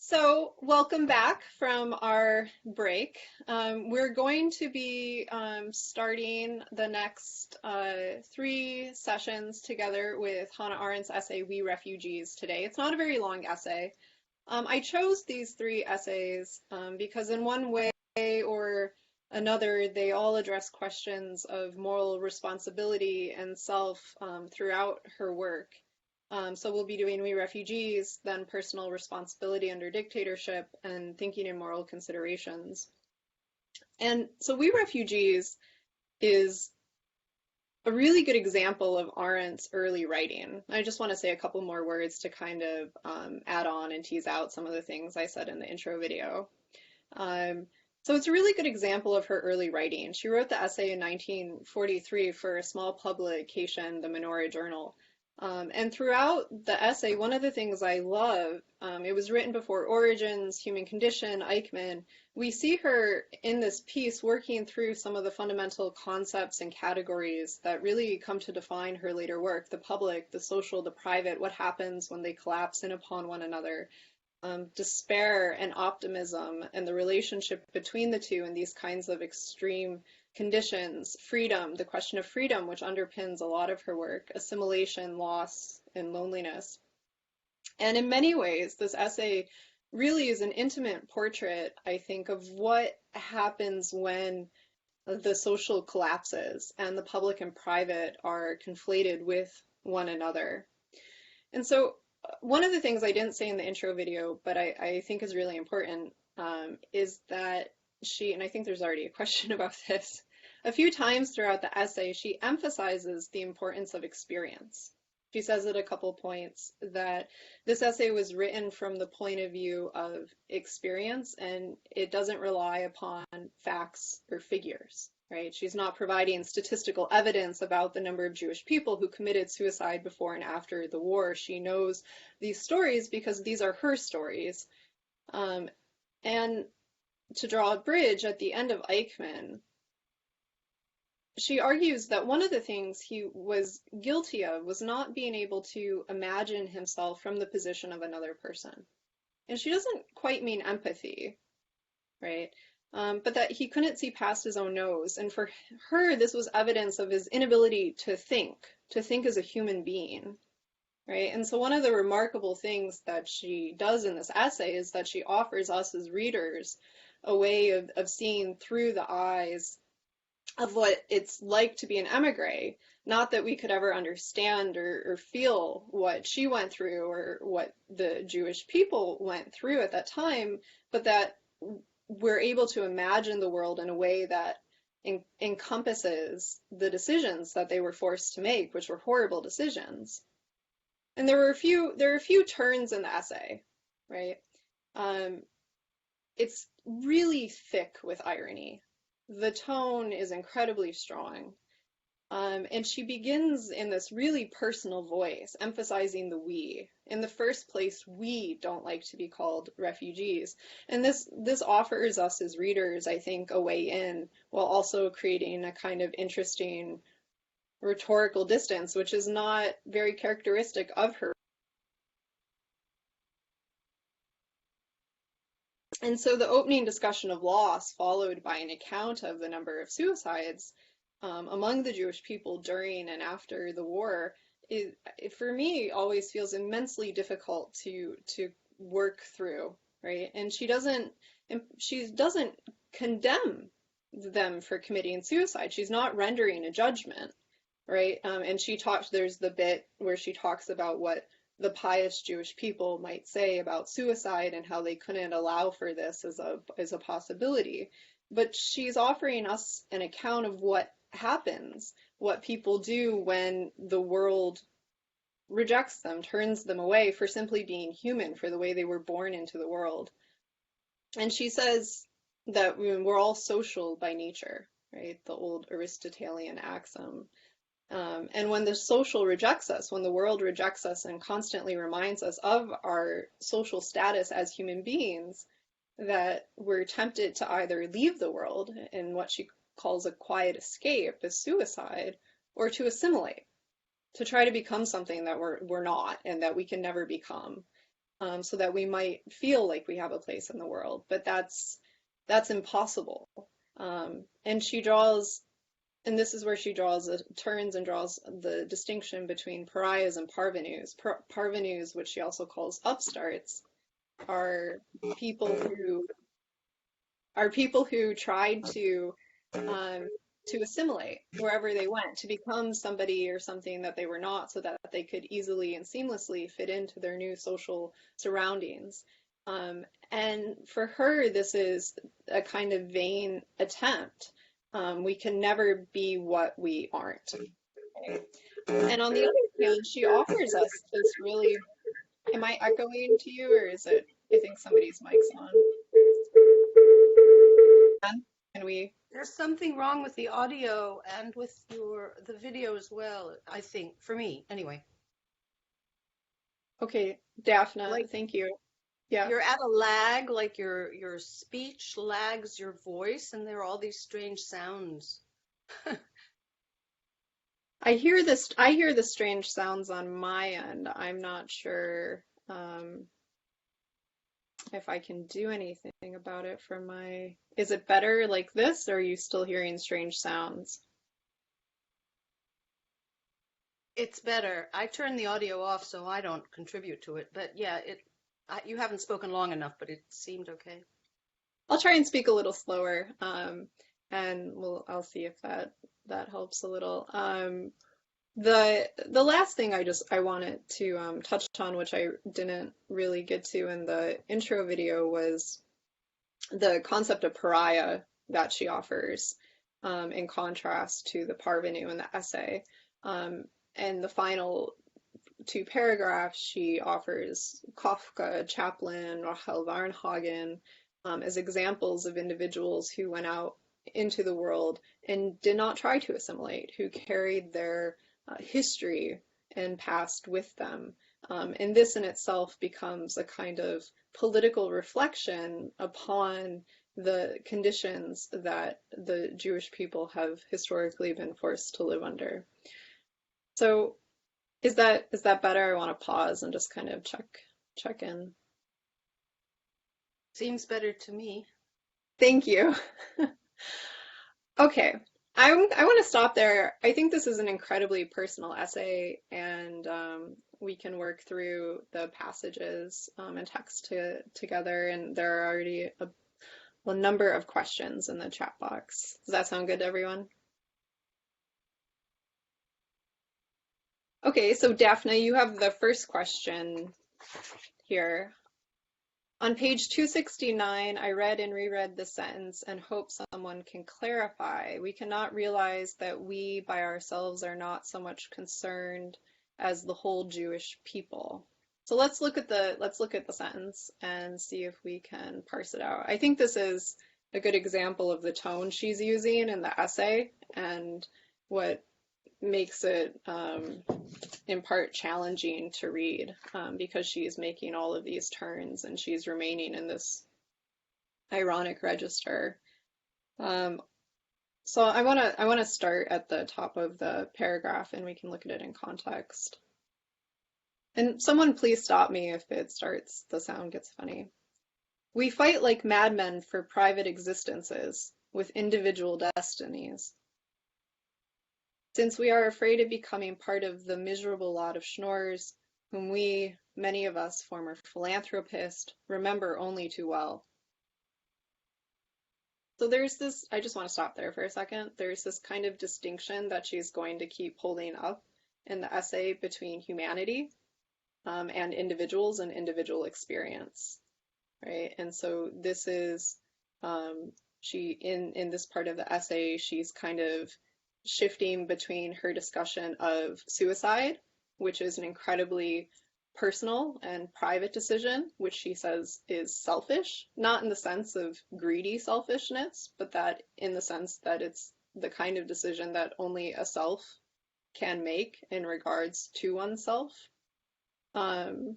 So, welcome back from our break. We're going to be starting the next three sessions together with Hannah Arendt's essay, We Refugees, today. It's not a very long essay. I chose these three essays because in one way or another, they all address questions of moral responsibility and self throughout her work. So we'll be doing We Refugees, then Personal Responsibility Under Dictatorship, and Thinking in Moral Considerations. And so We Refugees is a really good example of Arendt's early writing. I just want to say a couple more words to kind of add on and tease out some of the things I said in the intro video. So it's a really good example of her early writing. She wrote the essay in 1943 for a small publication, the Menorah Journal. And throughout the essay, one of the things I love, it was written before Origins, Human Condition, Eichmann. We see her in this piece working through some of the fundamental concepts and categories that really come to define her later work: the public, the social, the private, what happens when they collapse in upon one another, despair and optimism, and the relationship between the two in these kinds of extreme conditions, freedom, the question of freedom, which underpins a lot of her work, assimilation, loss, and loneliness. And in many ways, this essay really is an intimate portrait, I think, of what happens when the social collapses and the public and private are conflated with one another. And so one of the things I didn't say in the intro video, but I think is really important, is that she, and I think there's already a question about this, a few times throughout the essay, she emphasizes the importance of experience. She says at a couple points that this essay was written from the point of view of experience, and it doesn't rely upon facts or figures, right? She's not providing statistical evidence about the number of Jewish people who committed suicide before and after the war. She knows these stories because these are her stories. And to draw a bridge at the end of Eichmann, she argues that one of the things he was guilty of was not being able to imagine himself from the position of another person. And she doesn't quite mean empathy, right? But that he couldn't see past his own nose. And for her, this was evidence of his inability to think as a human being, right? And so one of the remarkable things that she does in this essay is that she offers us as readers a way of seeing through the eyes of what it's like to be an emigre. Not that we could ever understand or feel what she went through or what the Jewish people went through at that time, but that we're able to imagine the world in a way that encompasses the decisions that they were forced to make, which were horrible decisions. And there are a few turns in the essay, right? It's really thick with irony. The tone is incredibly strong. And she begins in this really personal voice, emphasizing the we. In the first place, we don't like to be called refugees. And this offers us as readers, I think, a way in, while also creating a kind of interesting rhetorical distance, which is not very characteristic of her. And so the opening discussion of loss, followed by an account of the number of suicides among the Jewish people during and after the war, it for me always feels immensely difficult to work through, right? And she doesn't condemn them for committing suicide. She's not rendering a judgment, right? And there's the bit where she talks about what the pious Jewish people might say about suicide and how they couldn't allow for this as a possibility. But she's offering us an account of what happens, what people do when the world rejects them, turns them away for simply being human, for the way they were born into the world. And she says that we're all social by nature, right? The old Aristotelian axiom. And when the social rejects us, when the world rejects us and constantly reminds us of our social status as human beings, that we're tempted to either leave the world in what she calls a quiet escape, as suicide, or to assimilate, to try to become something that we're not and that we can never become. so that we might feel like we have a place in the world. But that's impossible. And she draws, and this is where she turns and draws the distinction between pariahs and parvenus. Parvenus, which she also calls upstarts, are people who tried to assimilate wherever they went, to become somebody or something that they were not, so that they could easily and seamlessly fit into their new social surroundings. And for her, this is a kind of vain attempt. We can never be what we aren't. Okay? And on the other hand, she offers us this really, am I echoing to you, or is it, I think somebody's mic's on. Can we? There's something wrong with the audio and with the video as well, I think, for me, anyway. Okay, Daphne, Like, thank you. Yeah. you're at a lag, like your speech lags your voice, and there are all these strange sounds. I hear the strange sounds on my end. I'm not sure if I can do anything about it from my, is it better like this, or are you still hearing strange sounds? It's better. I turned the audio off so I don't contribute to it, but yeah, you haven't spoken long enough, but it seemed okay. I'll try and speak a little slower, and I'll see if that helps a little. The last thing I wanted to touch on, which I didn't really get to in the intro video, was the concept of pariah that she offers, in contrast to the parvenu in the essay. And the final two paragraphs, she offers Kafka, Chaplin, Rachel Varnhagen, as examples of individuals who went out into the world and did not try to assimilate, who carried their history and past with them. And this in itself becomes a kind of political reflection upon the conditions that the Jewish people have historically been forced to live under. So is that better? I want to pause and just kind of check in. Seems better to me. Thank you. Okay, I want to stop there. I think this is an incredibly personal essay, and we can work through the passages and text together, and there are already a number of questions in the chat box. Does that sound good to everyone? Okay, so Daphne, you have the first question here. On page 269, I read and reread the sentence and hope someone can clarify. We cannot realize that we by ourselves are not so much concerned as the whole Jewish people. So let's look at the sentence and see if we can parse it out. I think this is a good example of the tone she's using in the essay and what makes it in part challenging to read, because she's making all of these turns and she's remaining in this ironic register. So I want to start at the top of the paragraph and we can look at it in context. And someone please stop me if the sound gets funny. We fight like madmen for private existences with individual destinies. Since we are afraid of becoming part of the miserable lot of schnorrs, whom we, many of us former philanthropists, remember only too well. So there's this, I just want to stop there for a second. There's this kind of distinction that she's going to keep holding up in the essay between humanity and individuals and individual experience, right? And so this is, in this part of the essay, she's kind of shifting between her discussion of suicide, which is an incredibly personal and private decision, which she says is selfish, not in the sense of greedy selfishness, but that in the sense that it's the kind of decision that only a self can make in regards to oneself. And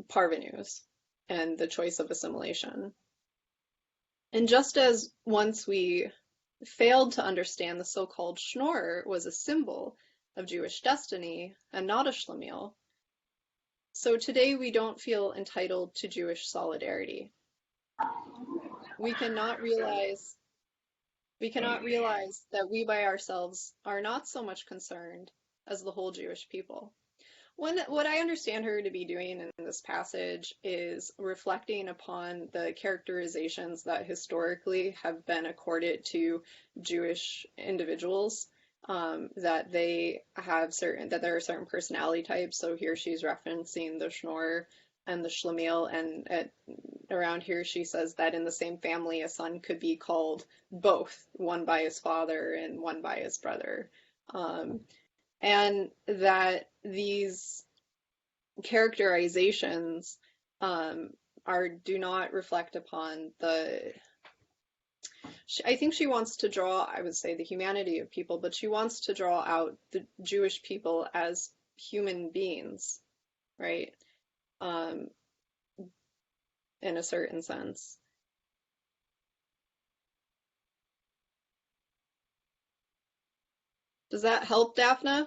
parvenus and the choice of assimilation. And just as once we failed to understand the so-called schnorr was a symbol of Jewish destiny and not a schlemiel, So today we don't feel entitled to Jewish solidarity. We cannot realize we cannot realize that we by ourselves are not so much concerned as the whole Jewish people. What I understand her to be doing in this passage is reflecting upon the characterizations that historically have been accorded to Jewish individuals, that there are certain personality types. So here she's referencing the Schnorr and the Schlemiel, and around here she says that in the same family a son could be called both, one by his father and one by his brother. And that these characterizations do not reflect upon I think she wants to draw, I would say, the humanity of people, but she wants to draw out the Jewish people as human beings, right? Um, in a certain sense. Does that help, Daphne?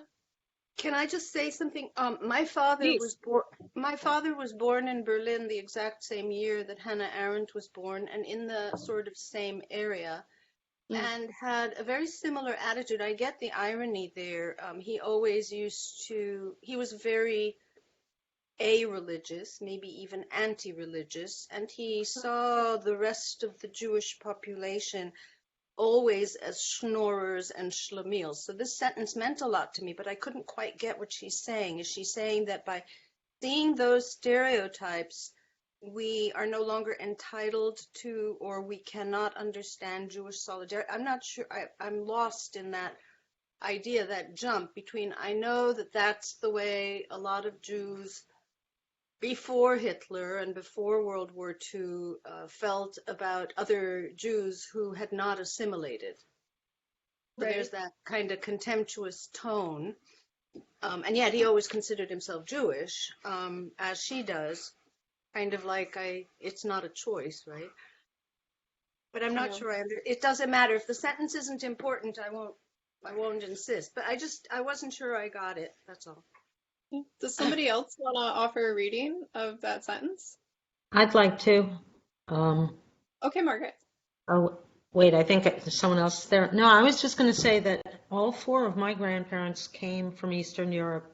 Can I just say something? My father was Please. born. My father was born in Berlin the exact same year that Hannah Arendt was born, and in the sort of same area, Mm. and had a very similar attitude. I get the irony there. He always used to. He was very a-religious, maybe even anti-religious, and he saw the rest of the Jewish population always as schnorrers and schlemiels. So this sentence meant a lot to me, but I couldn't quite get what she's saying. Is she saying that by seeing those stereotypes, we are no longer entitled to, or we cannot understand Jewish solidarity? I'm not sure. I'm lost in that idea, that jump between, I know that that's the way a lot of Jews before Hitler and before World War II felt about other Jews who had not assimilated. So Right. there's that kind of contemptuous tone. And yet he always considered himself Jewish, as she does, kind of like it's not a choice, right? But I'm not Yeah. sure it doesn't matter. If the sentence isn't important, I won't insist. But I wasn't sure I got it. That's all. Does somebody else want to offer a reading of that sentence? I'd like to. Um, Okay, Margaret. oh, wait, I think there's someone else there. No, I was just going to say that all four of my grandparents came from Eastern Europe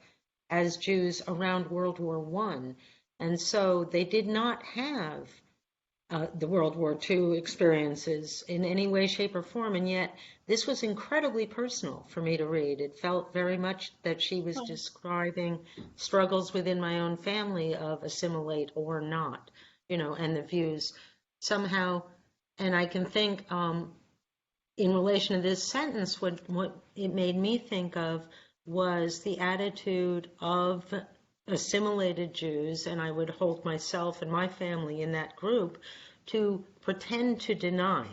as Jews around World War I. And so they did not have the World War II experiences in any way, shape, or form. And yet this was incredibly personal for me to read. It felt very much that she was Oh, describing struggles within my own family of assimilate or not, and the views somehow. And I can think in relation to this sentence, what it made me think of was the attitude of assimilated Jews, and I would hold myself and my family in that group, to pretend to deny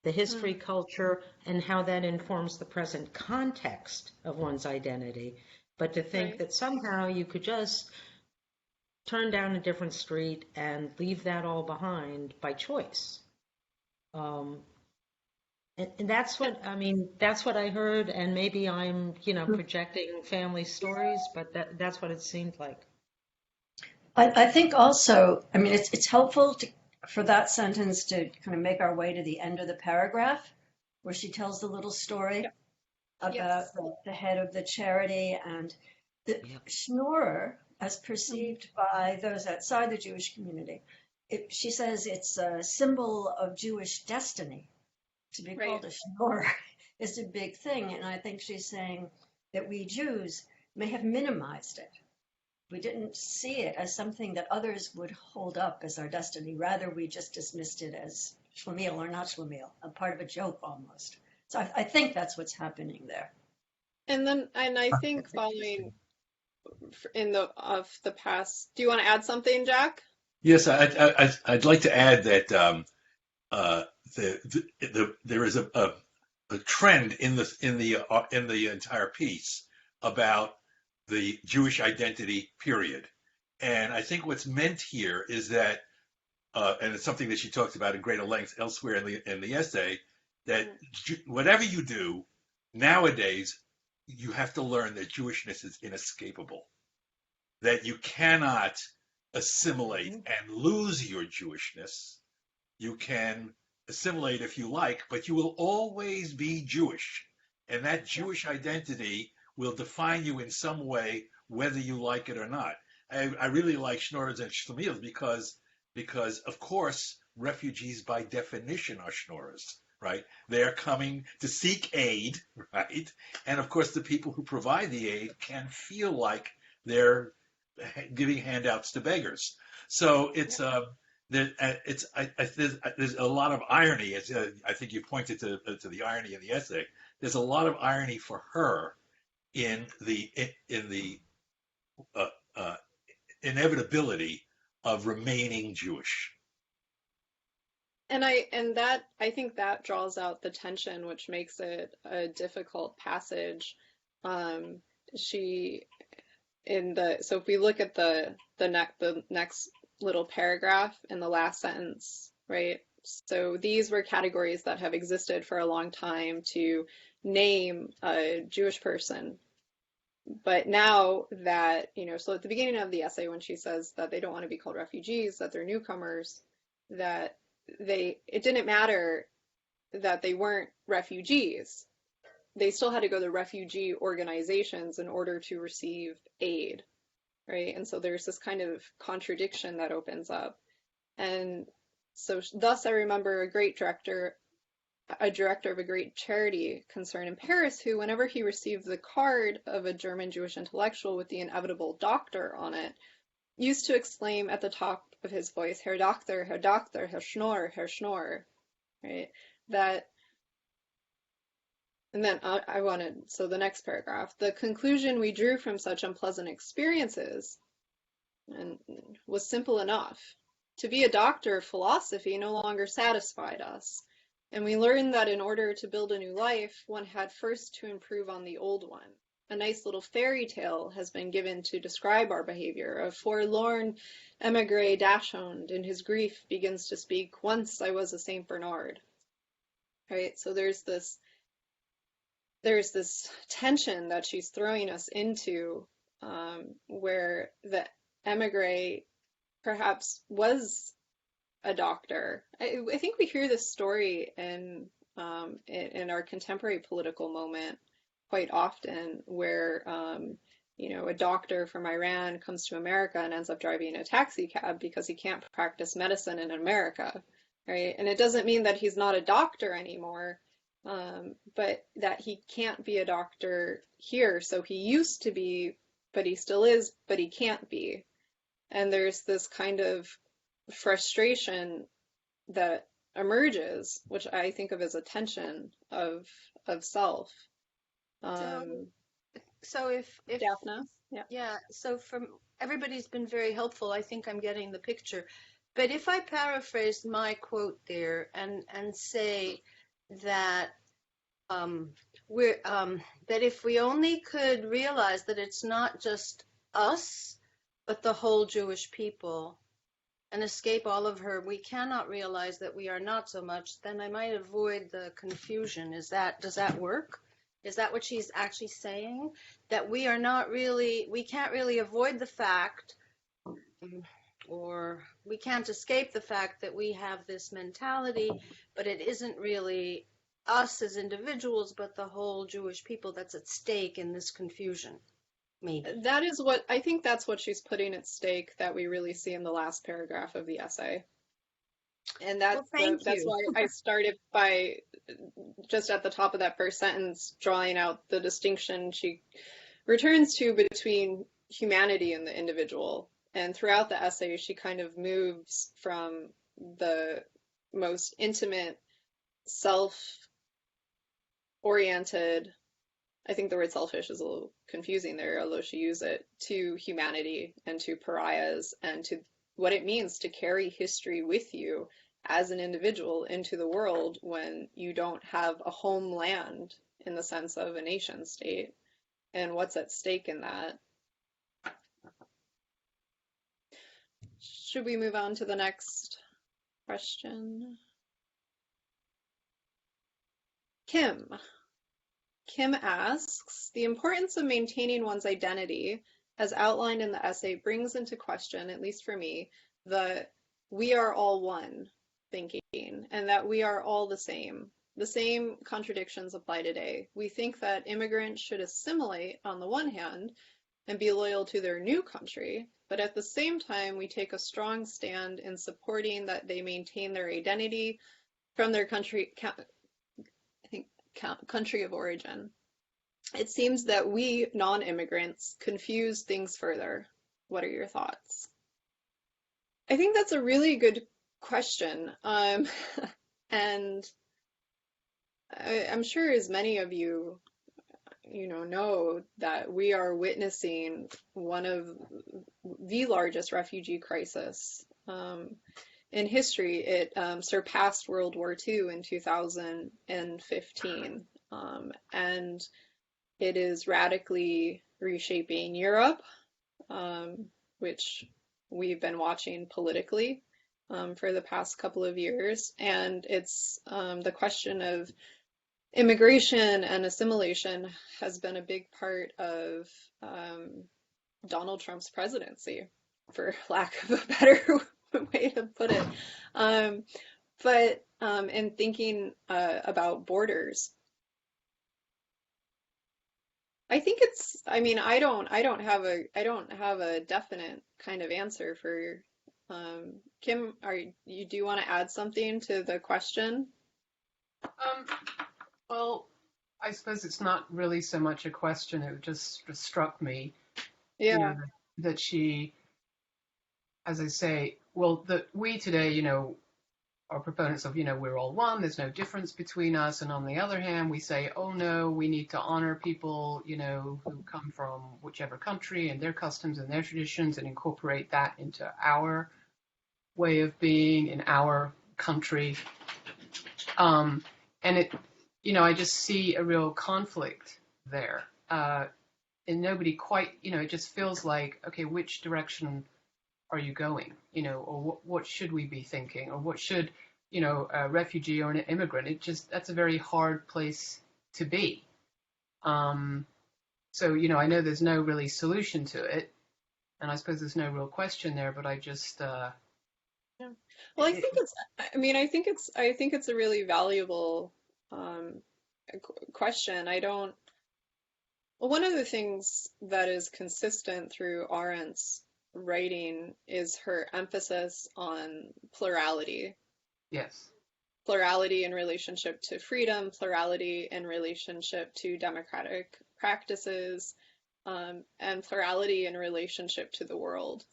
the history, culture, and how that informs the present context of one's identity, but to think right. that somehow you could just turn down a different street and leave that all behind by choice. And that's what that's what I heard, and maybe I'm, projecting family stories, but that's what it seemed like. I think also, it's helpful for that sentence to kind of make our way to the end of the paragraph where she tells the little story Yep. about Yes. the head of the charity and the Yep. schnorrer as perceived by those outside the Jewish community. She says it's a symbol of Jewish destiny. To be Right. called a schnorrer is a big thing. And I think she's saying that we Jews may have minimized it. We didn't see it as something that others would hold up as our destiny. Rather, we just dismissed it as schlemiel or not schlemiel, a part of a joke almost. So I think that's what's happening there. And I think following of the past, do you want to add something, Jack? Yes, I'd like to add that there is a trend in the entire piece about the Jewish identity period, and I think what's meant here is that, and it's something that she talks about in greater length elsewhere in the essay, that whatever you do nowadays, you have to learn that Jewishness is inescapable. that you cannot assimilate and lose your Jewishness. You can assimilate if you like, but you will always be Jewish. And that Jewish identity will define you in some way, whether you like it or not. I really like Schnorrers and Schlemiels because of course, refugees by definition are Schnorrers, right? They are coming to seek aid, right? And of course, the people who provide the aid can feel like they're giving handouts to beggars. So it's there's a lot of irony. I think you pointed to the irony in the essay. There's a lot of irony for her in the uh, uh, inevitability of remaining Jewish. And I think that draws out the tension, which makes it a difficult passage. She so if we look at the next little paragraph in the last sentence, right? So these were categories that have existed for a long time to name a Jewish person. But now that, so at the beginning of the essay, when she says that they don't want to be called refugees, that they're newcomers, that it didn't matter that they weren't refugees. They still had to go to refugee organizations in order to receive aid, right? And so there's this kind of contradiction that opens up. And so thus I remember a director of a great charity concern in Paris who, whenever he received the card of a German Jewish intellectual with the inevitable doctor on it, used to exclaim at the top of his voice, Herr Doctor, Herr Doctor, Herr Schnorr, Herr Schnorr, right? And then so the next paragraph, the conclusion we drew from such unpleasant experiences was simple enough. To be a doctor of philosophy no longer satisfied us. And we learned that in order to build a new life, one had first to improve on the old one. A nice little fairy tale has been given to describe our behavior. A forlorn emigre dachshund in his grief begins to speak, once I was a Saint Bernard. Right? So there's this tension that she's throwing us into, where the emigre perhaps was a doctor. I think we hear this story in our contemporary political moment quite often, where a doctor from Iran comes to America and ends up driving a taxi cab because he can't practice medicine in America, right? And it doesn't mean that he's not a doctor anymore, but that he can't be a doctor here. So he used to be, but he still is, but he can't be. And there's this kind of frustration that emerges, which I think of as a tension of self. So if Daphne, yeah, so from everybody's been very helpful. I think I'm getting the picture. But if I paraphrase my quote there and say that that if we only could realize that it's not just us, but the whole Jewish people, and escape all of her, we cannot realize that we are not so much, then I might avoid the confusion. Does that work? Is that what she's actually saying? That we can't really avoid the fact, or we can't escape the fact that we have this mentality, but it isn't really us as individuals, but the whole Jewish people that's at stake in this confusion. Maybe. That is I think that's what she's putting at stake, that we really see in the last paragraph of the essay. And that's why I started by just at the top of that first sentence, drawing out the distinction she returns to between humanity and the individual. And throughout the essay, she kind of moves from the most intimate, self-oriented, I think the word selfish is a little confusing there, although she used it, to humanity and to pariahs and to what it means to carry history with you as an individual into the world when you don't have a homeland in the sense of a nation state, and what's at stake in that. Should we move on to the next question? Kim asks, the importance of maintaining one's identity as outlined in the essay, brings into question, at least for me, the we are all one thinking, and that we are all the same. The same contradictions apply today. We think that immigrants should assimilate on the one hand and be loyal to their new country, but at the same time, we take a strong stand in supporting that they maintain their identity from their country, I think, country of origin. It seems that we non-immigrants confuse things further. What are your thoughts? I think that's a really good question. And I'm sure as many of you, know that we are witnessing one of the largest refugee crisis in history. It surpassed World War II in 2015, and it is radically reshaping Europe, which we've been watching politically for the past couple of years. And it's the question of immigration and assimilation has been a big part of Donald Trump's presidency, for lack of a better way to put it. But in thinking about borders, I think it's, I mean, I don't have a definite kind of answer for Kim. Do you want to add something to the question? Well, I suppose it's not really so much a question. It just struck me, Yeah. that she, as I say, well, that we today, are proponents of, we're all one, there's no difference between us. And on the other hand, we say, oh no, we need to honor people, who come from whichever country and their customs and their traditions and incorporate that into our way of being in our country. And it, I just see a real conflict there. And nobody quite, it just feels like, okay, which direction are you going? Or what should we be thinking? Or what should, a refugee or an immigrant? That's a very hard place to be. So, I know there's no really solution to it. And I suppose there's no real question there, but I just, Yeah. Well, I think it's a really valuable question. One of the things that is consistent through Arendt's writing is her emphasis on plurality. yes. Plurality in relationship to freedom, plurality in relationship to democratic practices, and plurality in relationship to the world.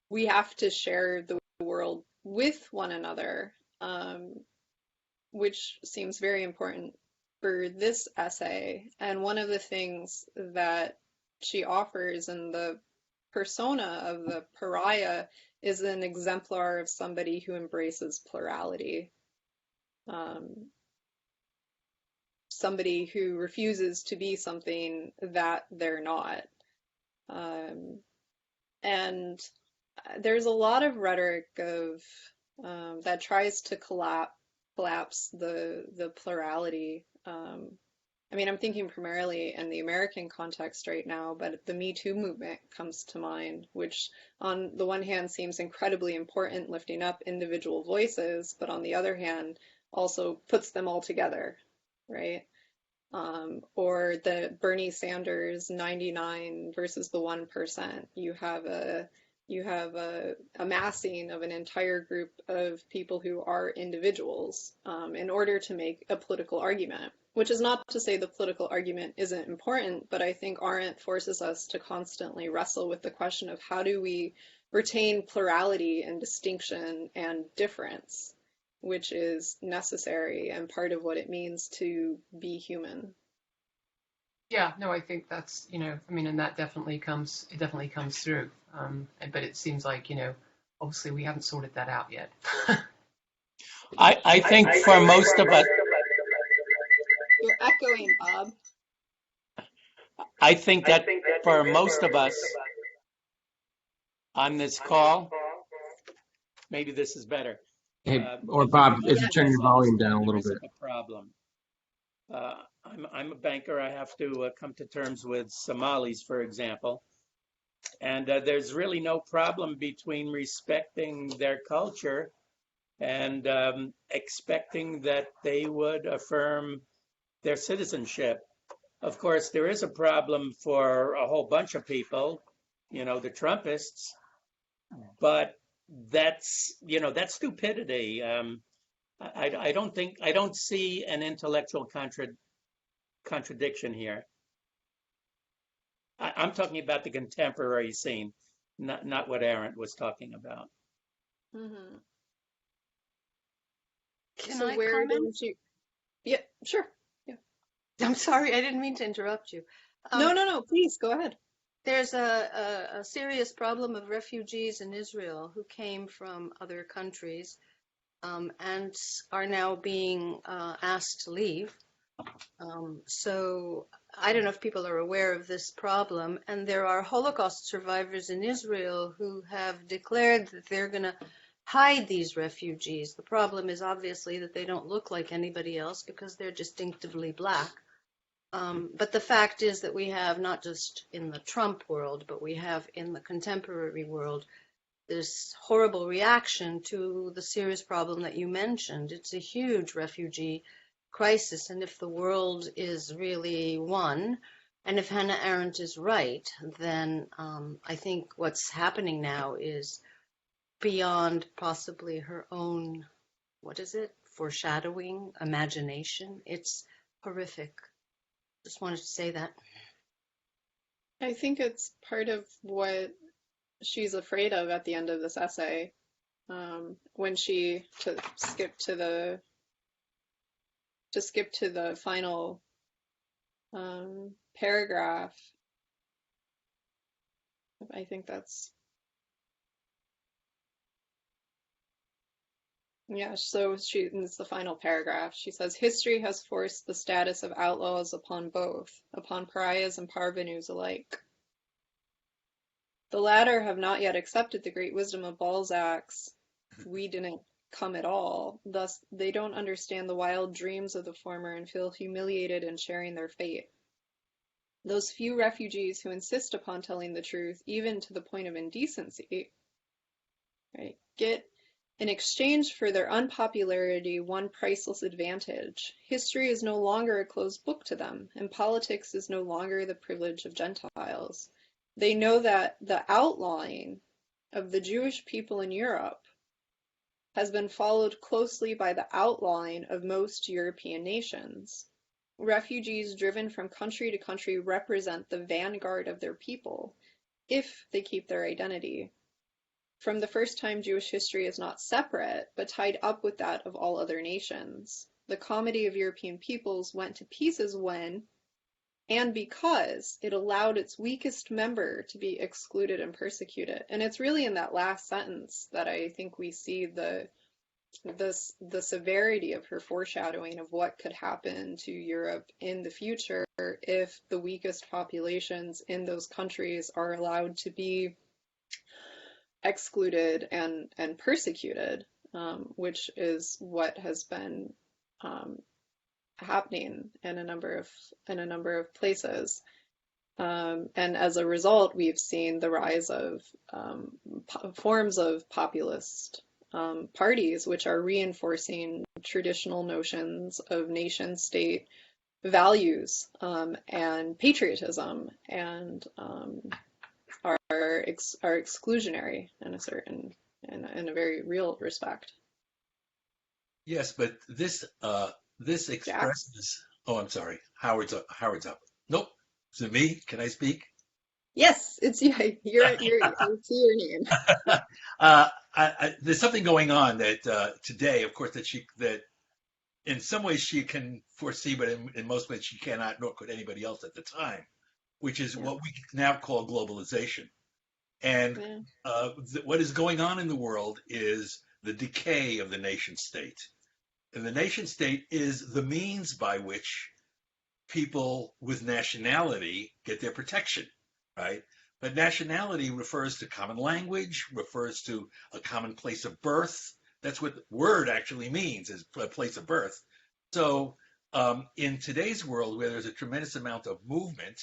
We have to share the world with one another, which seems very important for this essay. And one of the things that she offers in the persona of the pariah is an exemplar of somebody who embraces plurality. Somebody who refuses to be something that they're not. And there's a lot of rhetoric of that tries to collapse the plurality. I'm thinking primarily in the American context right now, but the Me Too movement comes to mind, which on the one hand seems incredibly important, lifting up individual voices, but on the other hand also puts them all together, right? Or the Bernie Sanders 99 versus the 1%. You have a massing of an entire group of people who are individuals in order to make a political argument, which is not to say the political argument isn't important, but I think Arendt forces us to constantly wrestle with the question of how do we retain plurality and distinction and difference, which is necessary and part of what it means to be human. Yeah, no, I think that's, and that definitely comes through. But it seems like, obviously we haven't sorted that out yet. I think for most of us, You're echoing, Bob. I think that for most of us on this call, maybe this is better. Hey, or Bob, if you turn your volume down a little bit. A problem. I'm a banker. I have to come to terms with Somalis, for example. And there's really no problem between respecting their culture and expecting that they would affirm their citizenship. Of course, there is a problem for a whole bunch of people, the Trumpists, but that's stupidity. I don't see an intellectual contradiction here. I'm talking about the contemporary scene, not what Arendt was talking about. Mm-hmm. Can So I where comment? don't you? Yeah, sure. Yeah. I'm sorry, I didn't mean to interrupt you. No. Please go ahead. There's a serious problem of refugees in Israel who came from other countries and are now being asked to leave. So I don't know if people are aware of this problem, and there are Holocaust survivors in Israel who have declared that they're going to hide these refugees. The problem is obviously that they don't look like anybody else because they're distinctively black. But the fact is that we have, not just in the Trump world, but we have in the contemporary world, this horrible reaction to the serious problem that you mentioned. It's a huge refugee crisis, and if the world is really one, and if Hannah Arendt is right, then I think what's happening now is beyond possibly her own, foreshadowing, imagination. It's horrific. Just wanted to say that. I think it's part of what she's afraid of at the end of this essay, when to skip to the final paragraph. I think that's, yeah, so it's the final paragraph. She says, history has forced the status of outlaws upon both, upon pariahs and parvenus alike. The latter have not yet accepted the great wisdom of Balzac's "we didn't come at all." Thus, they don't understand the wild dreams of the former and feel humiliated in sharing their fate. Those few refugees who insist upon telling the truth, even to the point of indecency, right, get in exchange for their unpopularity one priceless advantage. History is no longer a closed book to them, and politics is no longer the privilege of Gentiles. They know that the outlawing of the Jewish people in Europe has been followed closely by the outlawing of most European nations. Refugees driven from country to country represent the vanguard of their people, if they keep their identity. From the first time, Jewish history is not separate, but tied up with that of all other nations. The comedy of European peoples went to pieces when, and because, it allowed its weakest member to be excluded and persecuted. And it's really in that last sentence that I think we see the severity of her foreshadowing of what could happen to Europe in the future if the weakest populations in those countries are allowed to be excluded and persecuted, which is what has been happening in a number of places. And as a result, we've seen the rise of forms of populist parties, which are reinforcing traditional notions of nation state values and patriotism, and are exclusionary in a very real respect. Yes, but this expresses. Oh, I'm sorry. Howard's up. Nope. Is it me? Can I speak? Yes, it's you. I see your name. There's something going on that today, of course, that in some ways she can foresee, but in most ways she cannot, nor could anybody else at the time, which is what we now call globalization. And what is going on in the world is the decay of the nation state. And the nation state is the means by which people with nationality get their protection, right? But nationality refers to common language, refers to a common place of birth. That's what the word actually means, is a place of birth. So in today's world, where there's a tremendous amount of movement,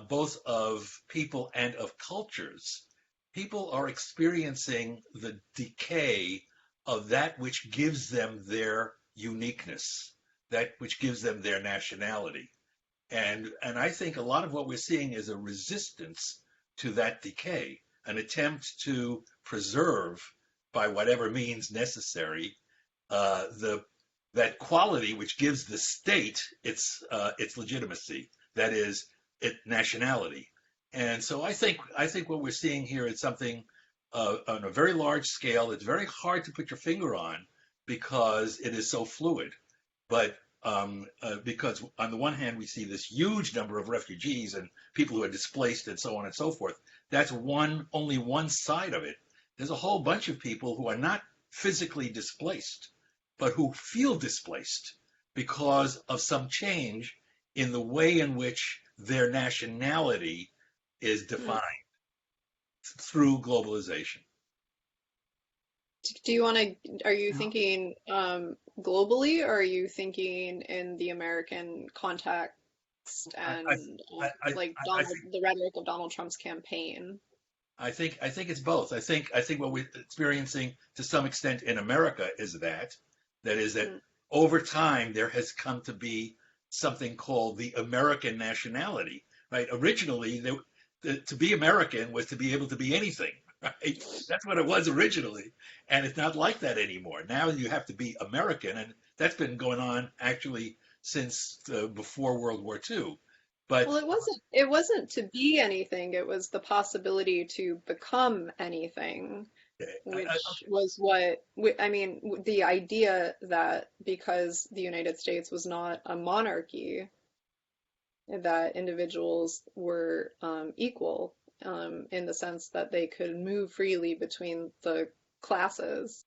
both of people and of cultures, people are experiencing the decay of that which gives them their uniqueness, that which gives them their nationality. And I think a lot of what we're seeing is a resistance to that decay, an attempt to preserve, by whatever means necessary, the that quality which gives the state its legitimacy, that is, its nationality. And so I think what we're seeing here is something on a very large scale. It's very hard to put your finger on because it is so fluid. But because on the one hand we see this huge number of refugees and people who are displaced and so on and so forth. That's only one side of it. There's a whole bunch of people who are not physically displaced, but who feel displaced because of some change in the way in which their nationality is defined through globalization. Do you want to, are you thinking globally, or are you thinking in the American context and like the rhetoric of Donald Trump's campaign? I think it's both. I think what we're experiencing to some extent in America is that over time there has come to be something called the American nationality. Right? Originally, to be American was to be able to be anything. Right? That's what it was originally, and it's not like that anymore. Now you have to be American, and that's been going on actually since before World War II. But well, it wasn't to be anything. It was the possibility to become anything, which was what I mean. The idea that because the United States was not a monarchy, that individuals were equal. In the sense that they could move freely between the classes.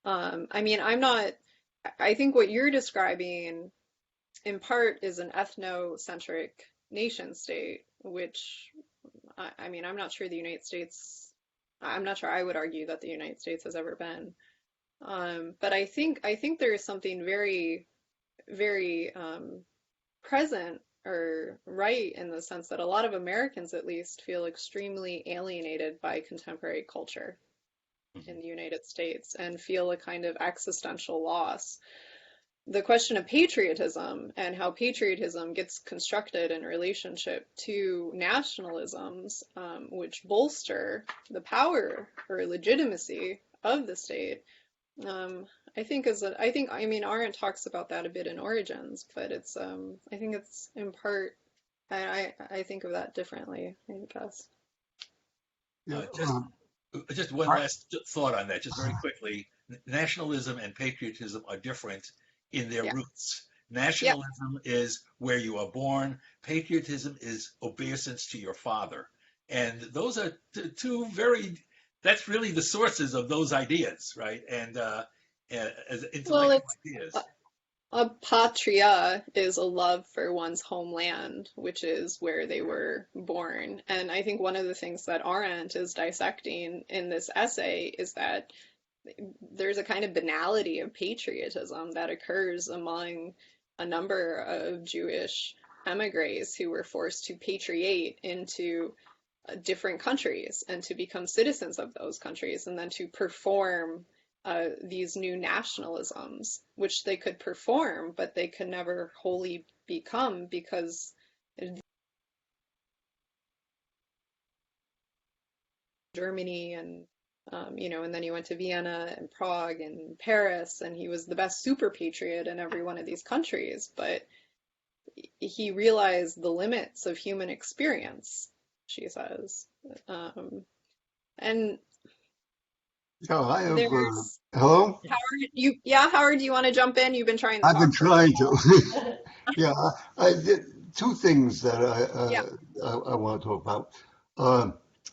I mean, I think what you're describing in part is an ethnocentric nation state, which, I mean, I'm not sure I would argue that the United States has ever been. But I think there is something very, very present or right in the sense that a lot of Americans, at least, feel extremely alienated by contemporary culture in the United States and feel a kind of existential loss. The question of patriotism and how patriotism gets constructed in relationship to nationalisms, which bolster the power or legitimacy of the state, I mean, Arendt talks about that a bit in Origins, but it's, I think it's in part, I think of that differently, I guess. Just one last thought on that, just very quickly. Nationalism and patriotism are different in their roots. Nationalism is where you are born. Patriotism is obeisance to your father. And those are two that's really the sources of those ideas, right? And as intellectual ideas. A patria is a love for one's homeland, which is where they were born. And I think one of the things that Arendt is dissecting in this essay is that there's a kind of banality of patriotism that occurs among a number of Jewish emigres who were forced to patriate into different countries and to become citizens of those countries and then to perform these new nationalisms, which they could perform, but they could never wholly become because Germany and and then he went to Vienna and Prague and Paris, and he was the best super patriot in every one of these countries. But he realized the limits of human experience, she says. And yeah, I have. Hello, Howard. Howard, do you want to jump in? You've been trying to. I've been trying to. Yeah, I did two things that I want to talk about.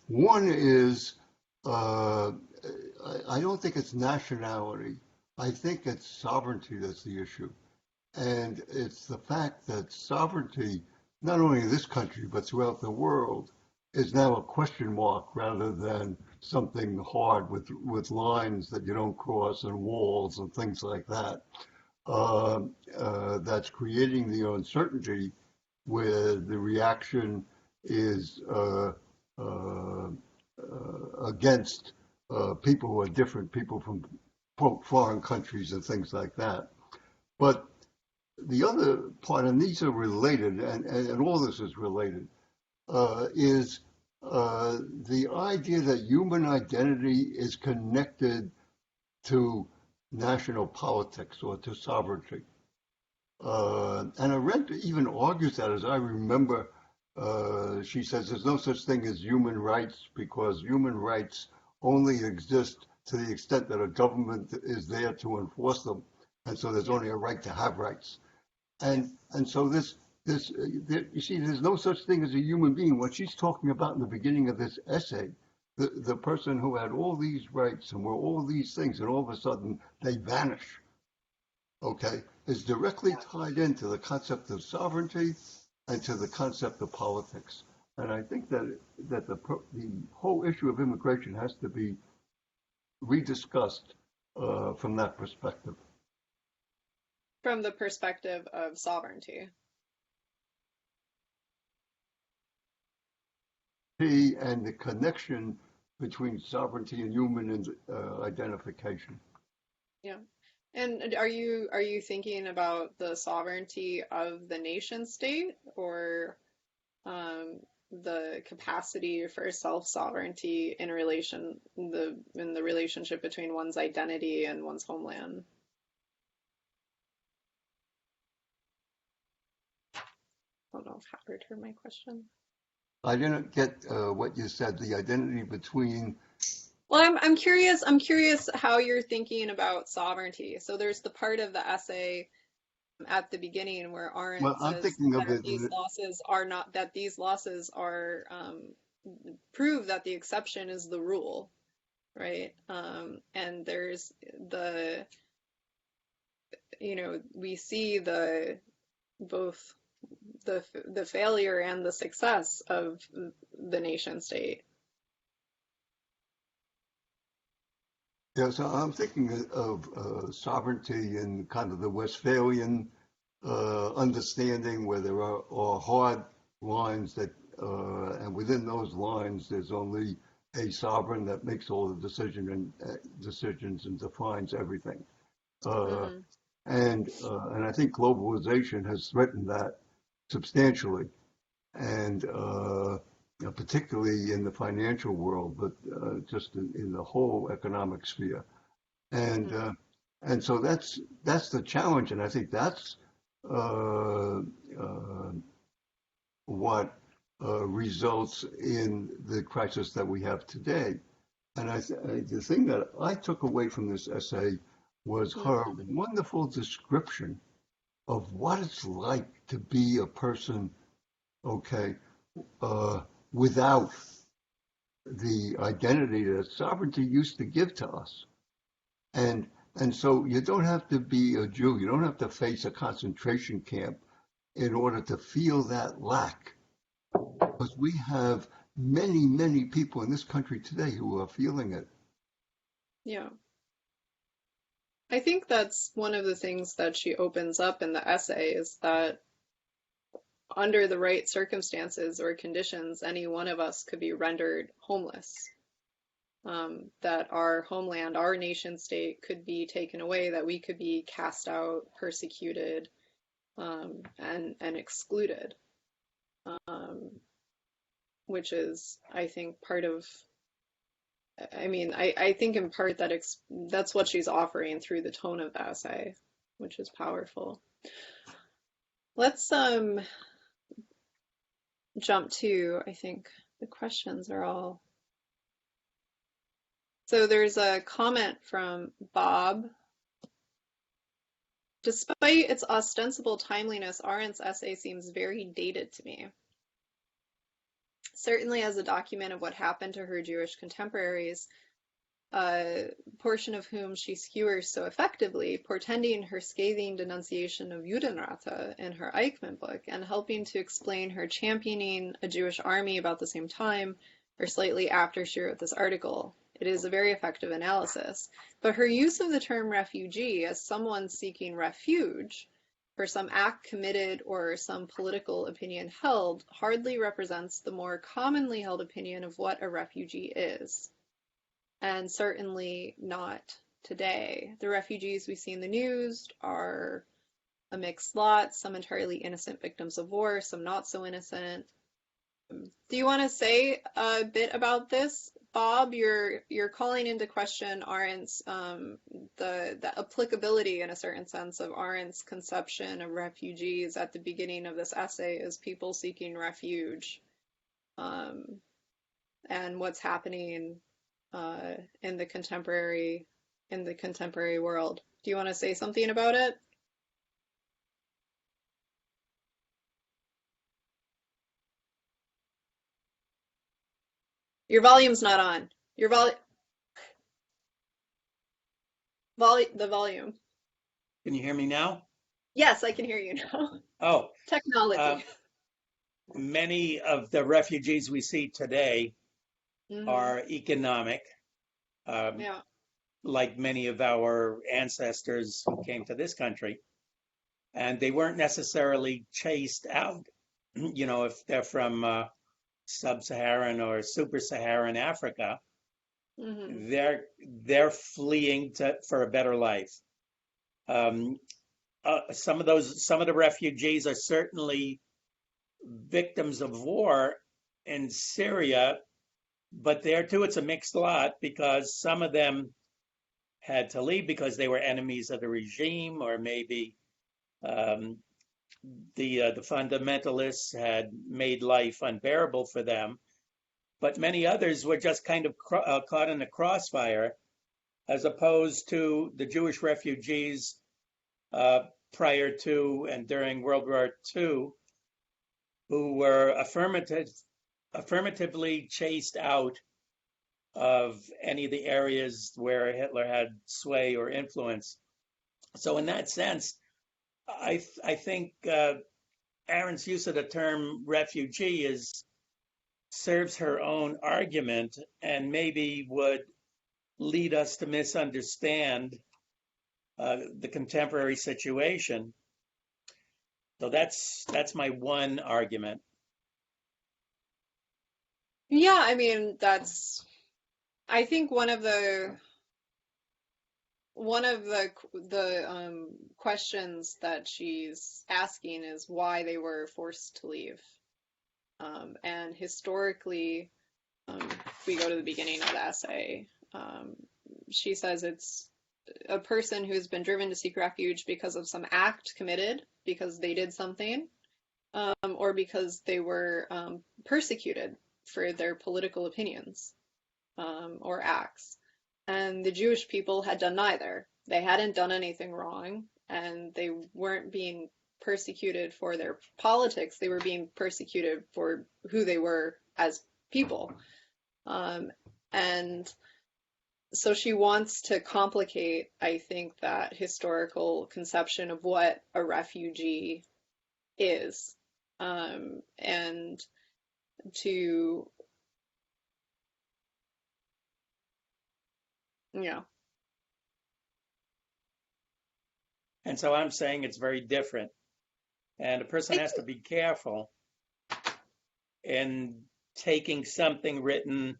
One is I don't think it's nationality. I think it's sovereignty that's the issue, and it's the fact that sovereignty, not only in this country but throughout the world, is now a question mark rather than something hard with lines that you don't cross and walls and things like that. that's creating the uncertainty where the reaction is against people who are different, people from quote foreign countries and things like that. But the other part, and these are related, and all this is related, is the idea that human identity is connected to national politics or to sovereignty. And Arendt even argues that, as I remember, she says there's no such thing as human rights because human rights only exist to the extent that a government is there to enforce them. And so there's only a right to have rights. And so you see, there's no such thing as a human being. What she's talking about in the beginning of this essay, the person who had all these rights and were all these things, and all of a sudden they vanish, okay, is directly tied into the concept of sovereignty and to the concept of politics. And I think that the whole issue of immigration has to be rediscussed from that perspective. From the perspective of sovereignty. And the connection between sovereignty and human identification. Yeah. And are you thinking about the sovereignty of the nation state or the capacity for self-sovereignty in the relationship between one's identity and one's homeland? I don't know if Howard heard my question. I didn't get what you said, the identity between. Well, I'm curious how you're thinking about sovereignty. So there's the part of the essay at the beginning where Arendt says that these losses are prove that the exception is the rule, right? And there's we see both the failure and the success of the nation state. Yeah, so I'm thinking of sovereignty in kind of the Westphalian understanding where there are hard lines that, and within those lines, there's only a sovereign that makes all the decisions and defines everything. And I think globalization has threatened that substantially, and particularly in the financial world, but just in the whole economic sphere. And so that's the challenge, and I think that's what results in the crisis that we have today. And the thing that I took away from this essay was her wonderful description of what it's like to be a person, okay, without the identity that sovereignty used to give to us. And so you don't have to be a Jew, you don't have to face a concentration camp in order to feel that lack. Because we have many, many people in this country today who are feeling it. Yeah. I think that's one of the things that she opens up in the essay is that under the right circumstances or conditions, any one of us could be rendered homeless. That our homeland, our nation state could be taken away, that we could be cast out, persecuted, and excluded, which is, I think, part of, I think in part that's what she's offering through the tone of the essay, which is powerful. Let's jump to, I think the questions are all. So there's a comment from Bob. Despite its ostensible timeliness, Arendt's essay seems very dated to me. Certainly as a document of what happened to her Jewish contemporaries, a portion of whom she skewers so effectively, portending her scathing denunciation of Judenratte in her Eichmann book, and helping to explain her championing a Jewish army about the same time, or slightly after she wrote this article. It is a very effective analysis. But her use of the term refugee as someone seeking refuge for some act committed or some political opinion held hardly represents the more commonly held opinion of what a refugee is, and certainly not today. The refugees we see in the news are a mixed lot, some entirely innocent victims of war, some not so innocent. Do you want to say a bit about this, Bob? You're calling into question Arendt's the applicability, in a certain sense, of Arendt's conception of refugees at the beginning of this essay as people seeking refuge, and what's happening in the contemporary world. Do you want to say something about it? Your volume's not on. Your the volume. Can you hear me now? Yes, I can hear you now. Oh, Technology. many of the refugees we see today are economic, Yeah. like many of our ancestors who came to this country, and they weren't necessarily chased out. You know, if they're from sub-Saharan or super-Saharan Africa, they're fleeing for a better life. Some of the refugees are certainly victims of war in Syria, but there too it's a mixed lot, because some of them had to leave because they were enemies of the regime, or maybe the fundamentalists had made life unbearable for them. But many others were just kind of caught in the crossfire, as opposed to the Jewish refugees prior to and during World War II, who were affirmatively chased out of any of the areas where Hitler had sway or influence. So in that sense, I think Arendt's use of the term refugee serves her own argument, and maybe would lead us to misunderstand the contemporary situation. So that's my one argument. Yeah, I mean, I think one of the questions that she's asking is why they were forced to leave. And historically, if we go to the beginning of the essay, she says it's a person who's been driven to seek refuge because of some act committed, because they did something, or because they were persecuted for their political opinions or acts. And the Jewish people had done neither. They hadn't done anything wrong, and they weren't being persecuted for their politics. They were being persecuted for who they were as people. And so she wants to complicate, I think, that historical conception of what a refugee is, and to, yeah. And so I'm saying it's very different. And a person has to be careful in taking something written,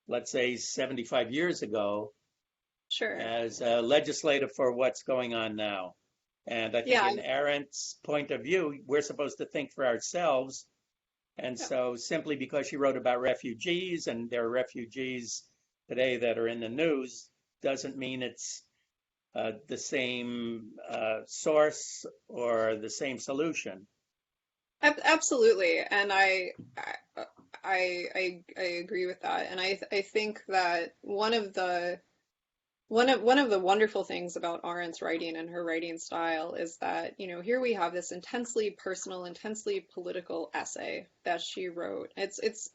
let's say 75 years ago, Sure, as legislative for what's going on now. And I think yeah, in Arendt's point of view, we're supposed to think for ourselves. And yeah. so simply because she wrote about refugees, and there are refugees today that are in the news, doesn't mean it's the same source or the same solution. Absolutely, and I agree with that, and I think that one of the wonderful things about Arendt's writing and her writing style is that, you know, here we have this intensely personal, intensely political essay that she wrote. It's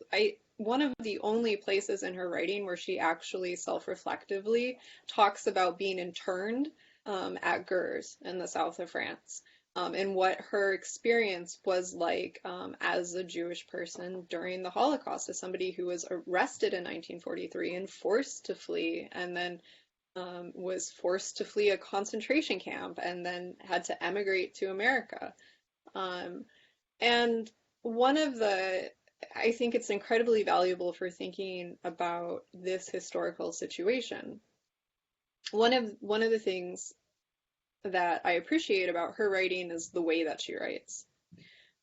one of the only places in her writing where she actually self-reflectively talks about being interned at Gurs in the south of France. and what her experience was like as a Jewish person during the Holocaust, as somebody who was arrested in 1943 and forced to flee, and then was forced to flee a concentration camp, and then had to emigrate to America. And one of the, I think it's incredibly valuable for thinking about this historical situation. One of the things that I appreciate about her writing is the way that she writes.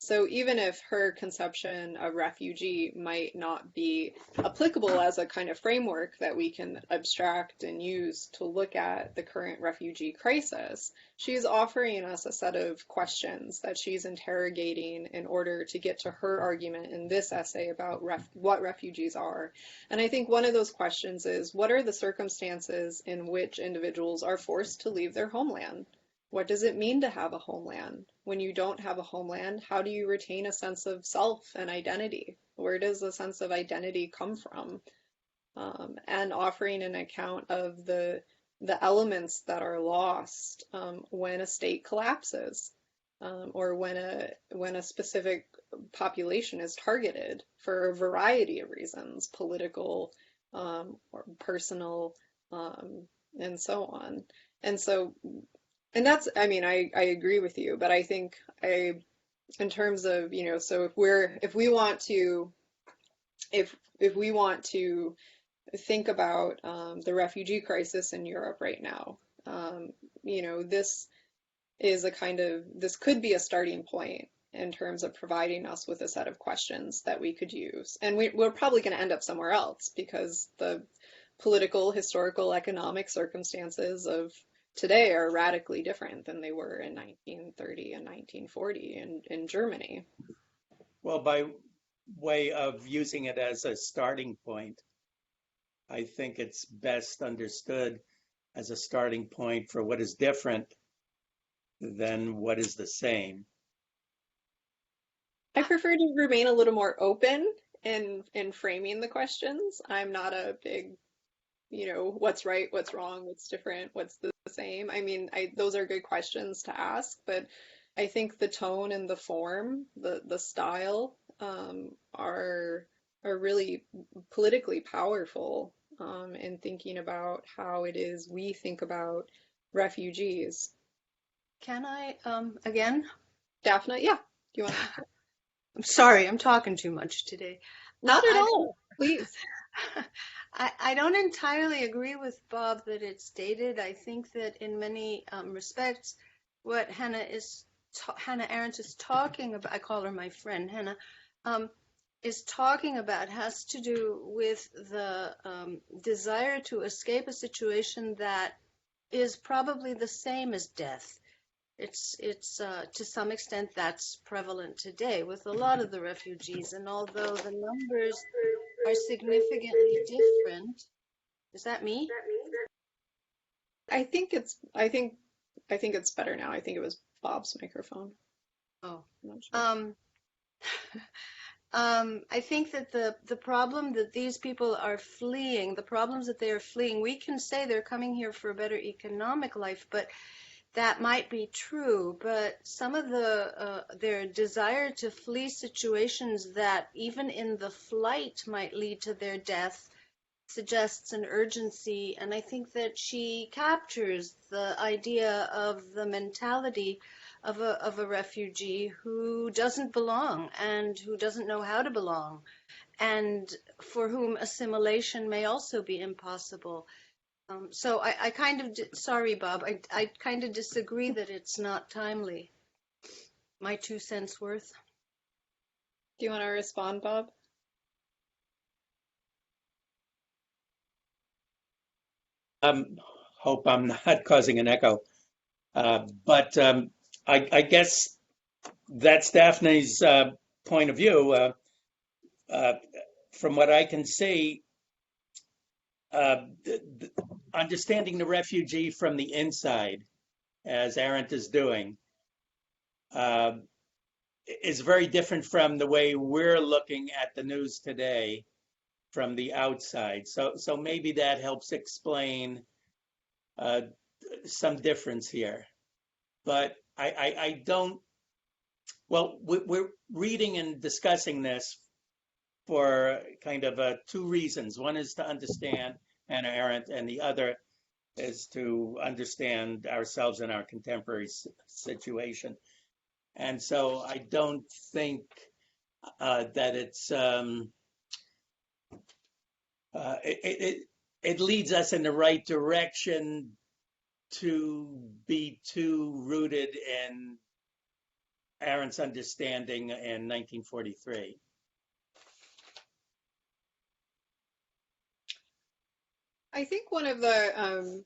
So even if her conception of refugee might not be applicable as a kind of framework that we can abstract and use to look at the current refugee crisis, she's offering us a set of questions that she's interrogating in order to get to her argument in this essay about what refugees are. And I think one of those questions is, what are the circumstances in which individuals are forced to leave their homeland? What does it mean to have a homeland? When you don't have a homeland, how do you retain a sense of self and identity? Where does the sense of identity come from? And offering an account of the elements that are lost when a state collapses, or when a specific population is targeted for a variety of reasons, political or personal, and so on. And that's, I mean, I agree with you, but I think in terms of, so if we want to think about the refugee crisis in Europe right now, this could be a starting point in terms of providing us with a set of questions that we could use. And we're probably going to end up somewhere else, because the political, historical, economic circumstances of today are radically different than they were in 1930 and 1940 in Germany. Well, by way of using it as a starting point, I think it's best understood as a starting point for what is different than what is the same. I prefer to remain a little more open in framing the questions. I'm not a big, what's right, what's wrong, what's different, what's the same. I mean, those are good questions to ask, but I think the tone and the form, the style, are really politically powerful in thinking about how it is we think about refugees. Can I, again? Daphne, yeah. Do you want to? I'm sorry, I'm talking too much today. Not at all, please. I don't entirely agree with Bob that it's dated. I think that in many respects, what Hannah Arendt is talking about, I call her my friend, Hannah, is talking about has to do with the desire to escape a situation that is probably the same as death. It's to some extent that's prevalent today with a lot of the refugees, and although the numbers are significantly different. Is that me? I think it's better now. I think it was Bob's microphone. Oh. I'm not sure. I think that the problem that these people are fleeing, the problems that they are fleeing, we can say they're coming here for a better economic life, but that might be true. But some of their desire to flee situations that even in the flight might lead to their death suggests an urgency, and I think that she captures the idea of the mentality of a refugee who doesn't belong and who doesn't know how to belong, and for whom assimilation may also be impossible. So I kind of, sorry, Bob, I kind of disagree that it's not timely. My 2 cents worth. Do you want to respond, Bob? Hope I'm not causing an echo. But I guess that's Daphne's point of view. From what I can see, understanding the refugee from the inside, as Arendt is doing, is very different from the way we're looking at the news today from the outside. So maybe that helps explain some difference here. But I don't, well, we're reading and discussing this for kind of two reasons. One is to understand Hannah Arendt, and the other is to understand ourselves and our contemporary situation. And so I don't think that it leads us in the right direction to be too rooted in Arendt's understanding in 1943. I think one of the,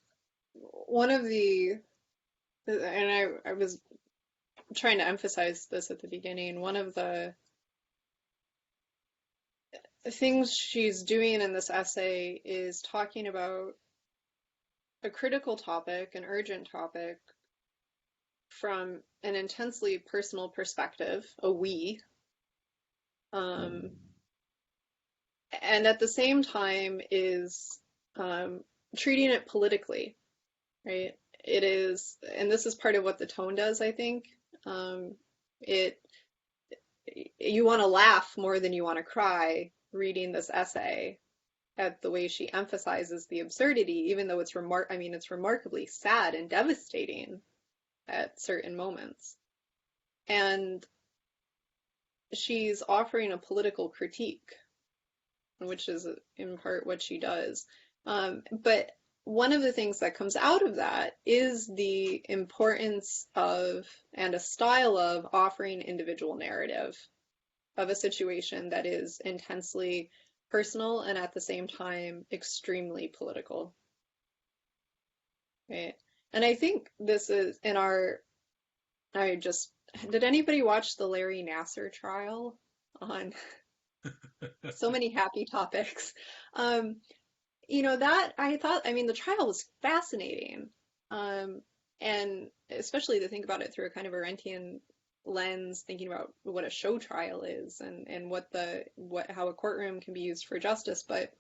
and I was trying to emphasize this at the beginning, one of the things she's doing in this essay is talking about a critical topic, an urgent topic, from an intensely personal perspective, a we, and at the same time is treating it politically, right? It is, and this is part of what the tone does, I think. You want to laugh more than you want to cry reading this essay at the way she emphasizes the absurdity, even though it's remarkably sad and devastating at certain moments. And she's offering a political critique, which is in part what she does. But one of the things that comes out of that is the importance of, and a style of, offering individual narrative of a situation that is intensely personal and at the same time extremely political. Right? And I think this is did anybody watch the Larry Nasser trial on so many happy topics? The trial was fascinating. And especially to think about it through a kind of Arendtian lens, thinking about what a show trial is and how a courtroom can be used for justice. But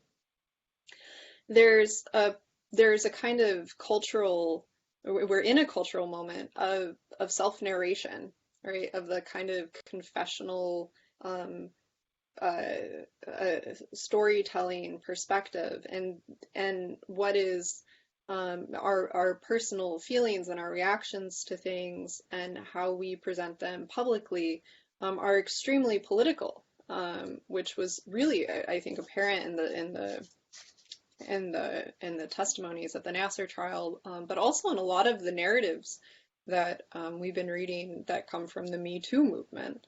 there's a kind of we're in a cultural moment of self-narration, right? Of the kind of confessional storytelling perspective, and what is our personal feelings and our reactions to things and how we present them publicly are extremely political, which was really, I think, apparent in the testimonies at the Nasser trial, but also in a lot of the narratives that we've been reading that come from the Me Too movement.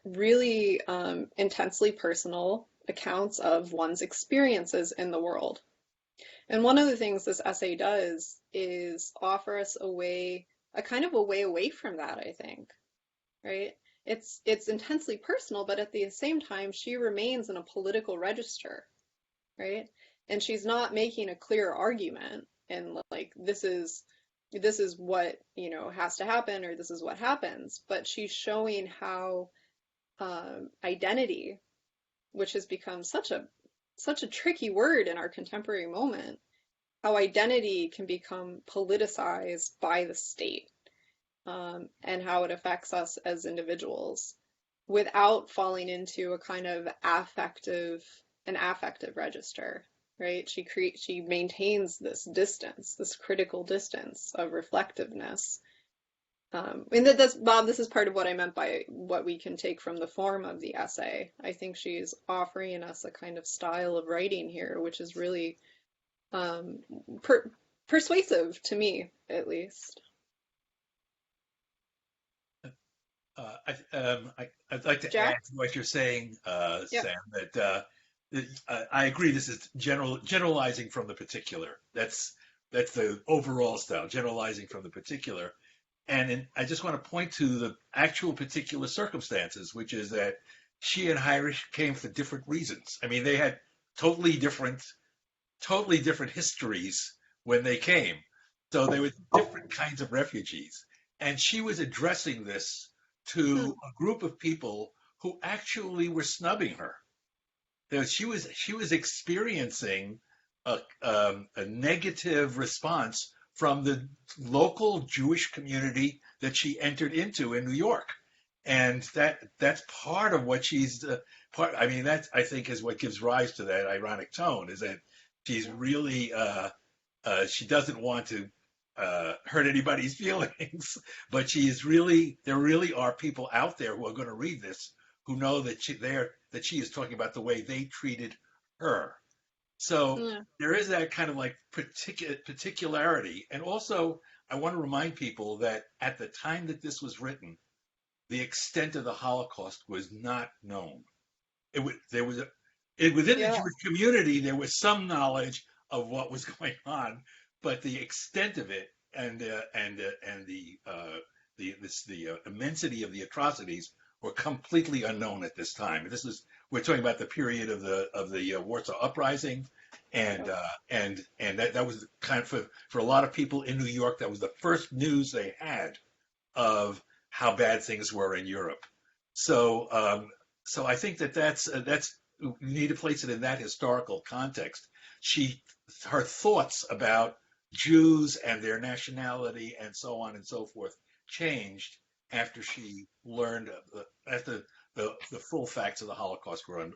Really intensely personal accounts of one's experiences in the world. And one of the things this essay does is offer us a kind of a way away from that, I think, right? It's intensely personal, but at the same time, she remains in a political register, right? And she's not making a clear argument and like, this is what, has to happen, or this is what happens, but she's showing how identity, which has become such a tricky word in our contemporary moment, how identity can become politicized by the state, and how it affects us as individuals without falling into a kind of affective register, right? She maintains this distance, this critical distance of reflectiveness. And that's, Bob, this is part of what I meant by what we can take from the form of the essay. I think she's offering us a kind of style of writing here, which is really persuasive to me, at least. I'd like to Jack? add to what you're saying, Yep. Sam, that I agree. This is generalizing from the particular. That's the overall style, generalizing from the particular. And I just want to point to the actual particular circumstances, which is that she and Heinrich came for different reasons. I mean, they had totally different histories when they came. So they were different kinds of refugees. And she was addressing this to a group of people who actually were snubbing her. She was experiencing a negative response from the local Jewish community that she entered into in New York. And that's part of what she's part. I mean, that I think is what gives rise to that ironic tone. Is that she's really she doesn't want to hurt anybody's feelings, but she is really. There really are people out there who are going to read this who know that she is talking about the way they treated her. So there is that kind of like particularity, and also I want to remind people that at the time that this was written, the extent of the Holocaust was not known. Within the Jewish community, there was some knowledge of what was going on, but the extent of it and the immensity of the atrocities were completely unknown at this time. We're talking about the period of the Warsaw Uprising, and that was kind of for a lot of people in New York, that was the first news they had of how bad things were in Europe. So I think that's you need to place it in that historical context. Her thoughts about Jews and their nationality and so on and so forth changed after she learned after the full facts of the Holocaust were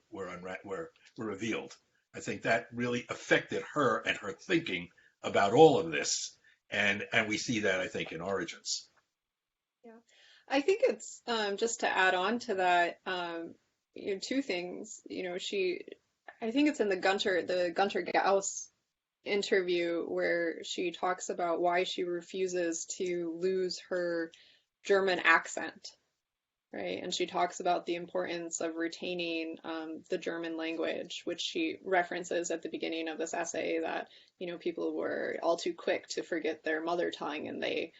revealed. I think that really affected her and her thinking about all of this, and we see that, I think, in Origins. Yeah. I think it's just to add on to that, two things. I think it's in the Gunter Gauss interview where she talks about why she refuses to lose her German accent, right? And she talks about the importance of retaining the German language, which she references at the beginning of this essay, that people were all too quick to forget their mother tongue, and they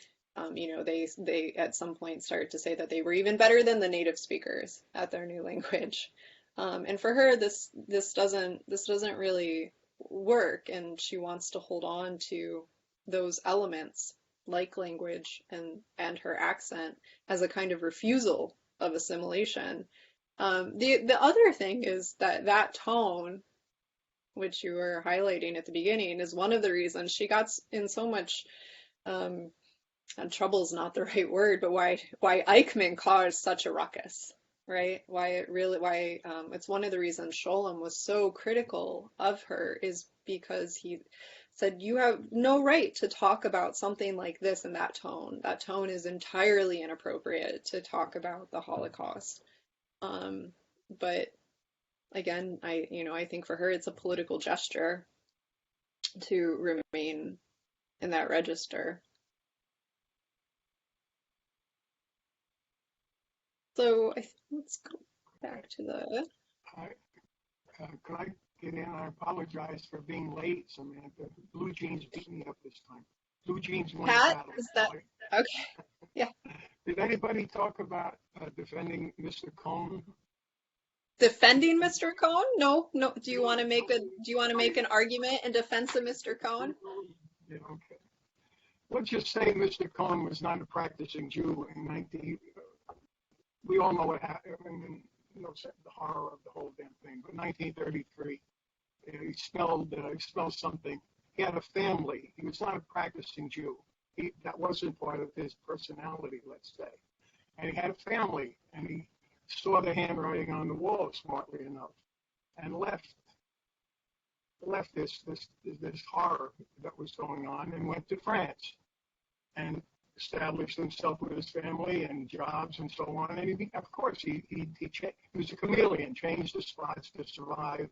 at some point started to say that they were even better than the native speakers at their new language. And for her, this doesn't really work, and she wants to hold on to those elements like language and her accent as a kind of refusal of assimilation. The other thing is that tone, which you were highlighting at the beginning, is one of the reasons she got in so much and trouble is not the right word, but why Eichmann caused such a ruckus, right? It's one of the reasons Scholem was so critical of her, is because he said, you have no right to talk about something like this in that tone. That tone is entirely inappropriate to talk about the Holocaust. But again, I think for her it's a political gesture to remain in that register. So let's go back to the. Could I get in? I apologize for being late, Samantha. Blue Jeans beat me up this time. Blue Jeans won the battle. Is that okay? Yeah. Did anybody talk about defending Mr. Cohn? Defending Mr. Cohn? No. Do you want to make an argument in defense of Mr. Cohn? Yeah, okay. Let's just say Mr. Cohn was not a practicing Jew in 19. We all know what happened, and the horror of the whole damn thing. But 1933, he spelled something. He had a family. He was not a practicing Jew. That wasn't part of his personality, let's say. And he had a family, and he saw the handwriting on the wall, smartly enough, and left this horror that was going on, and went to France, and established himself with his family and jobs and so on. And he was a chameleon, changed the spots to survive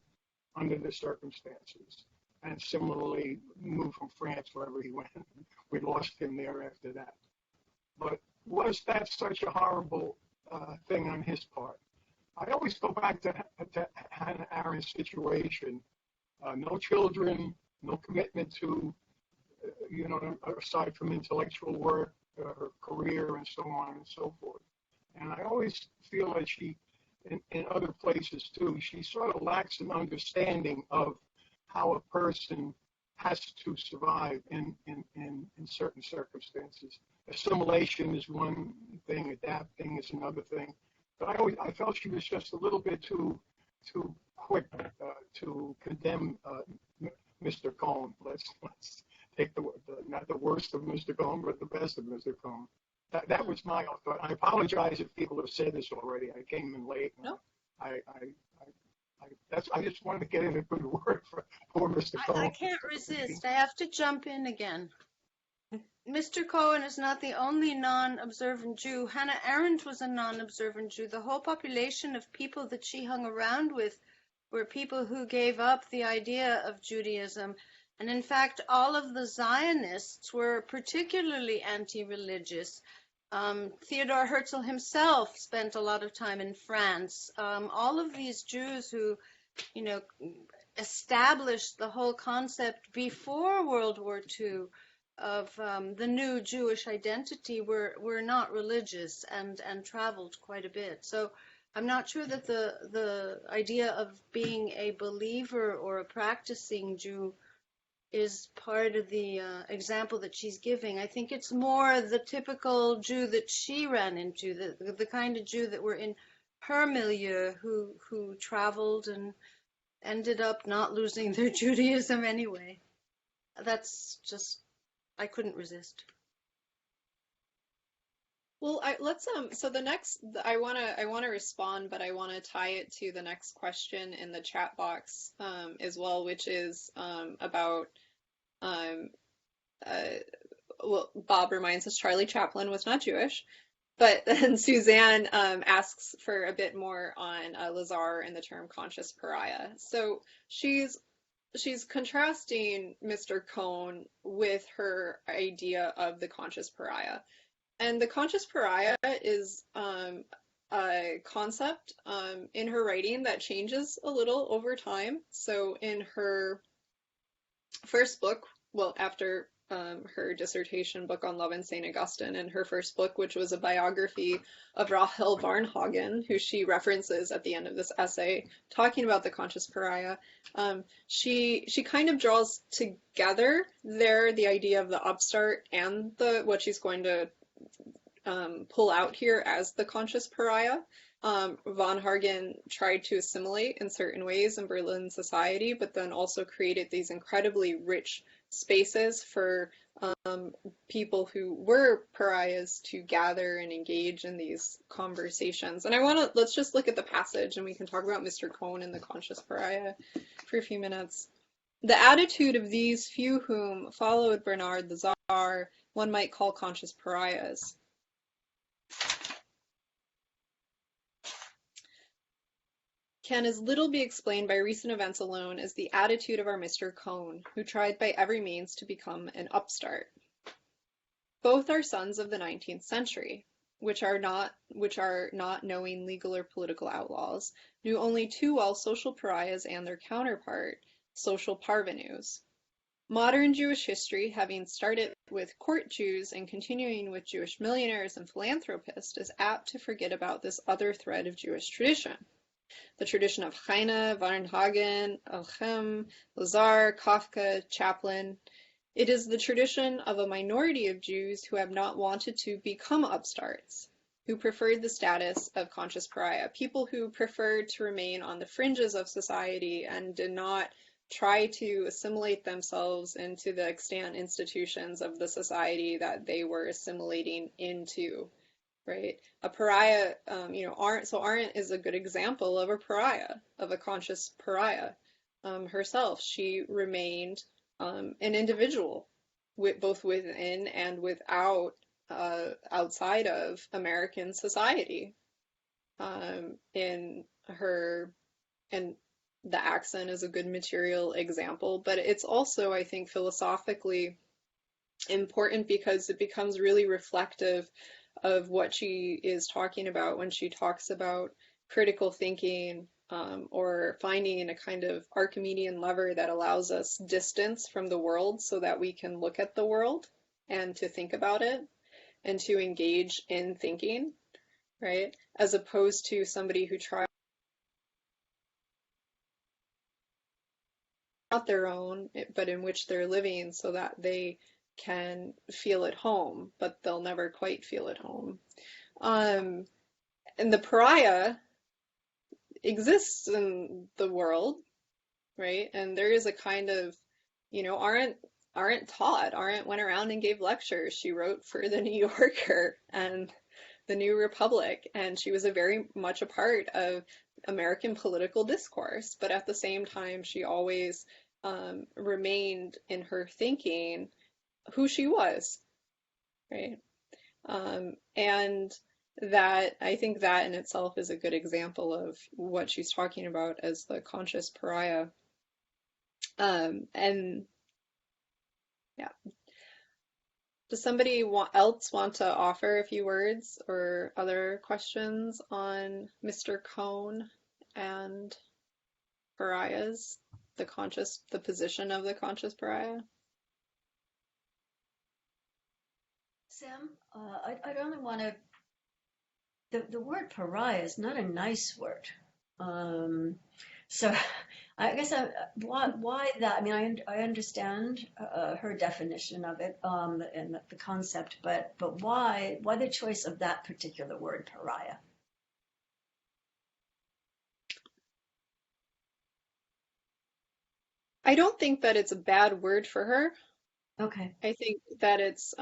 under the circumstances. And similarly, moved from France wherever he went. We lost him there after that. But was that such a horrible thing on his part? I always go back to Hannah Arendt's situation. No children, no commitment to aside from intellectual work, her career, and so on and so forth. And I always feel that she, in other places too, she sort of lacks an understanding of how a person has to survive in certain circumstances. Assimilation is one thing, adapting is another thing. But I felt she was just a little bit too quick to condemn Mr. Cohn. Let's take not the worst of Mr. Cohn, but the best of Mr. Cohn. That was my thought. I apologize if people have said this already. I came in late. No. I just wanted to get in a good word for Mr. Cohn. I can't resist. I have to jump in again. Mr. Cohen is not the only non-observant Jew. Hannah Arendt was a non-observant Jew. The whole population of people that she hung around with were people who gave up the idea of Judaism. And in fact, all of the Zionists were particularly anti-religious. Theodor Herzl himself spent a lot of time in France. All of these Jews who, established the whole concept before World War II of the new Jewish identity were not religious and traveled quite a bit. So I'm not sure that the idea of being a believer or a practicing Jew is part of the example that she's giving. I think it's more the typical Jew that she ran into, the kind of Jew that were in her milieu who traveled and ended up not losing their Judaism anyway. That's just, I couldn't resist. Well, so the next, I want to respond, but I want to tie it to the next question in the chat box as well, which is about, well, Bob reminds us Charlie Chaplin was not Jewish, but then Suzanne asks for a bit more on Lazar and the term conscious pariah. So she's contrasting Mr. Cohn with her idea of the conscious pariah. And the conscious pariah is a concept in her writing that changes a little over time. So in her first book, well, after her dissertation book on Love and St. Augustine, and her first book, which was a biography of Rahel Varnhagen, who she references at the end of this essay, talking about the conscious pariah, she kind of draws together there the idea of the upstart and what she's going to pull out here as the conscious pariah. Varnhagen tried to assimilate in certain ways in Berlin society, but then also created these incredibly rich spaces for people who were pariahs to gather and engage in these conversations. And let's just look at the passage and we can talk about Mr. Cohn and the conscious pariah for a few minutes. The attitude of these few whom followed Bernard the Tsar one might call conscious pariahs. Can as little be explained by recent events alone as the attitude of our Mr. Cohn, who tried by every means to become an upstart. Both are sons of the 19th century, which are not knowing legal or political outlaws, knew only too well social pariahs and their counterpart, social parvenus. Modern Jewish history, having started with court Jews and continuing with Jewish millionaires and philanthropists, is apt to forget about this other thread of Jewish tradition. The tradition of Heine, Varnhagen, Alchem, Lazar, Kafka, Chaplin. It is the tradition of a minority of Jews who have not wanted to become upstarts, who preferred the status of conscious pariah, people who preferred to remain on the fringes of society and did not try to assimilate themselves into the extant institutions of the society that they were assimilating into. Right, a pariah, Arendt is a good example of a pariah, of a conscious pariah herself. She remained an individual, both within and without, outside of American society. And the accent is a good material example, but it's also, I think, philosophically important because it becomes really reflective of what she is talking about when she talks about critical thinking or finding a kind of Archimedean lever that allows us distance from the world so that we can look at the world and to think about it and to engage in thinking, right? As opposed to somebody who tries not their own, but in which they're living so that they can feel at home, but they'll never quite feel at home. And the pariah exists in the world, right? And there is a kind of, Arendt Arendt taught. Arendt went around and gave lectures. She wrote for the New Yorker and the New Republic, and she was a very much a part of American political discourse. But at the same time, she always remained in her thinking who she was, right? And that I think that in itself is a good example of what she's talking about as the conscious pariah. And yeah. Does somebody else want to offer a few words or other questions on Mr. Cohn and pariahs, the position of the conscious pariah? Sam, I'd only want to. The word pariah is not a nice word. So I guess why that? I mean, I understand her definition of it and the concept, but why the choice of that particular word, pariah? I don't think that it's a bad word for her. Okay. I think that it's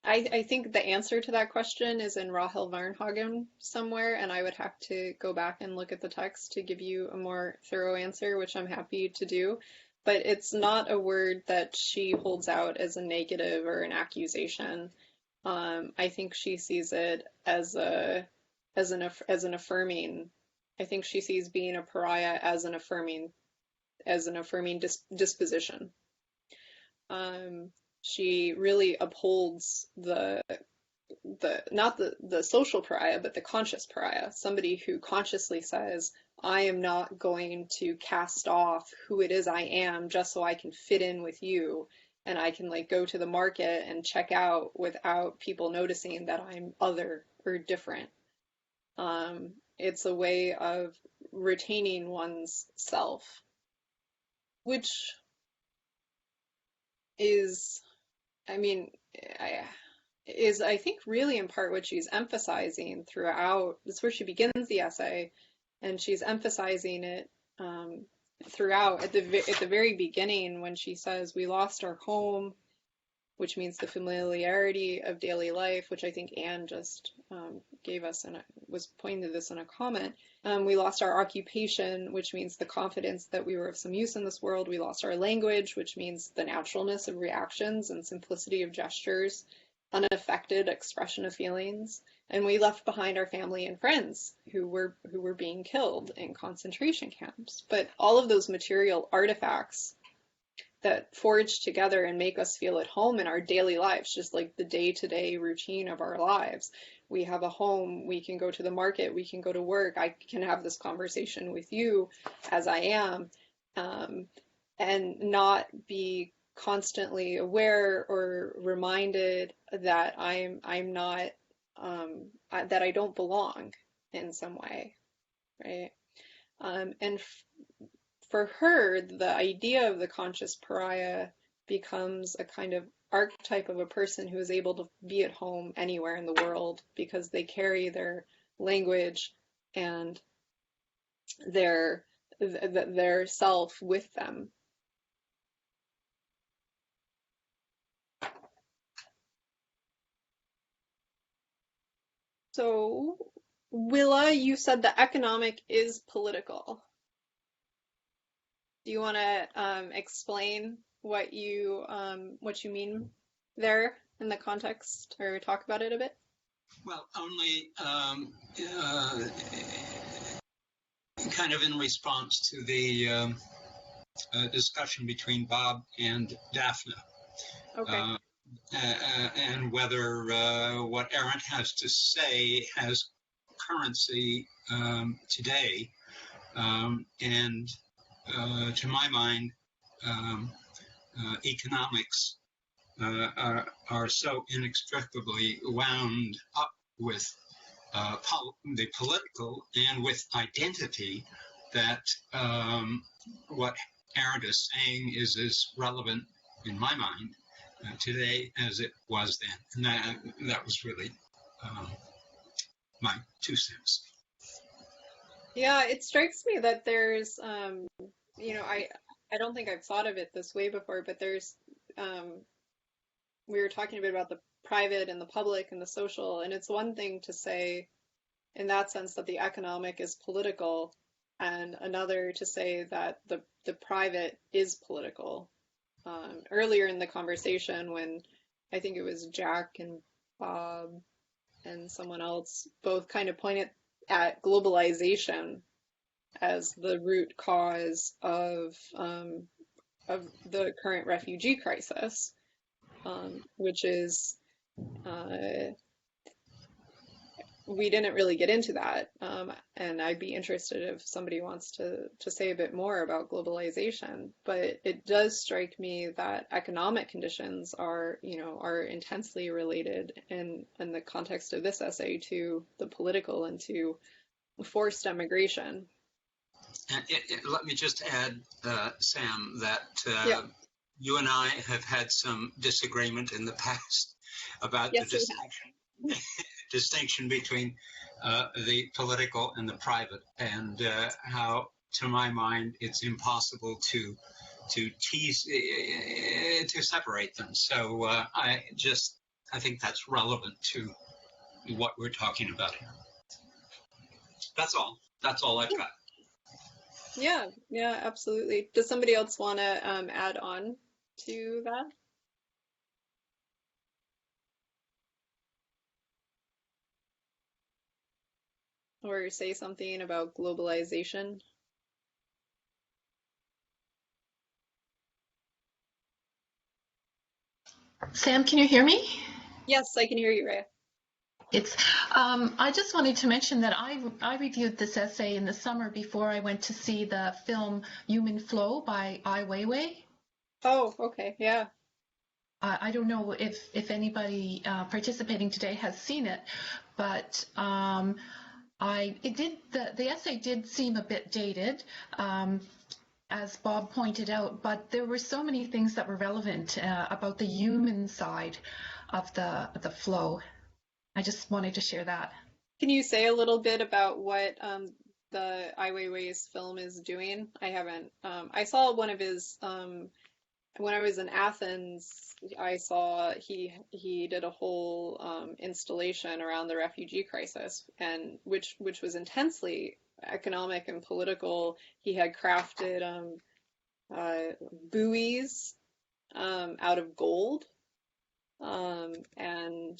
I think the answer to that question is in Rahel Varnhagen somewhere, and I would have to go back and look at the text to give you a more thorough answer, which I'm happy to do. But it's not a word that she holds out as a negative or an accusation. I think she sees it as an affirming. I think she sees being a pariah as an affirming disposition. She really upholds not the social pariah, but the conscious pariah, somebody who consciously says, I am not going to cast off who it is I am just so I can fit in with you, and I can like go to the market and check out without people noticing that I'm other or different. It's a way of retaining one's self, which is, I mean, I think really in part what she's emphasizing throughout. It's where she begins the essay, and she's emphasizing it throughout. At the very beginning, when she says we lost our home, which means the familiarity of daily life, which I think Anne just gave us and was pointing to this in a comment. We lost our occupation, which means the confidence that we were of some use in this world. We lost our language, which means the naturalness of reactions and simplicity of gestures, unaffected expression of feelings. And we left behind our family and friends who were being killed in concentration camps. But all of those material artifacts that forge together and make us feel at home in our daily lives, just like the day-to-day routine of our lives. We have a home, we can go to the market, we can go to work, I can have this conversation with you as I am, and not be constantly aware or reminded that I'm not, that I don't belong in some way, right? And for her, the idea of the conscious pariah becomes a kind of archetype of a person who is able to be at home anywhere in the world because they carry their language and their self with them. So, Willa, you said the economic is political. Do you want to explain what you mean there in the context, or talk about it a bit? Well, only kind of in response to the discussion between Bob and Daphne. Okay. And whether what Arendt has to say has currency today. And to my mind, economics are so inextricably wound up with the political and with identity that what Arendt is saying is as relevant, in my mind, today as it was then. And that was really my 2 cents. Yeah, it strikes me that there's, I don't think I've thought of it this way before, but there's we were talking a bit about the private and the public and the social, and it's one thing to say in that sense that the economic is political, and another to say that the private is political. Earlier in the conversation, when I think it was Jack and Bob and someone else both kind of pointed at globalization as the root cause of the current refugee crisis, which is we didn't really get into that, and I'd be interested if somebody wants to say a bit more about globalization. But it does strike me that economic conditions are intensely related in the context of this essay to the political and to forced emigration. And let me just add, Sam, that Yeah. you and I have had some disagreement in the past about Yes, the distinction between the political and the private, and how, to my mind, it's impossible to separate them. So I think that's relevant to what we're talking about here. That's all I've got. Yeah, absolutely. Does somebody else want to add on to that? Or say something about globalization? Sam, can you hear me? Yes, I can hear you, Rhea. I just wanted to mention that I reviewed this essay in the summer before I went to see the film Human Flow by Ai Weiwei. Oh, okay, yeah. I don't know if anybody participating today has seen it, but the essay did seem a bit dated, as Bob pointed out, but there were so many things that were relevant about the human side of the flow. I just wanted to share that. Can you say a little bit about what the Ai Weiwei's film is doing? I haven't. I saw one of his when I was in Athens. I saw he did a whole installation around the refugee crisis, and which was intensely economic and political. He had crafted buoys out of gold. And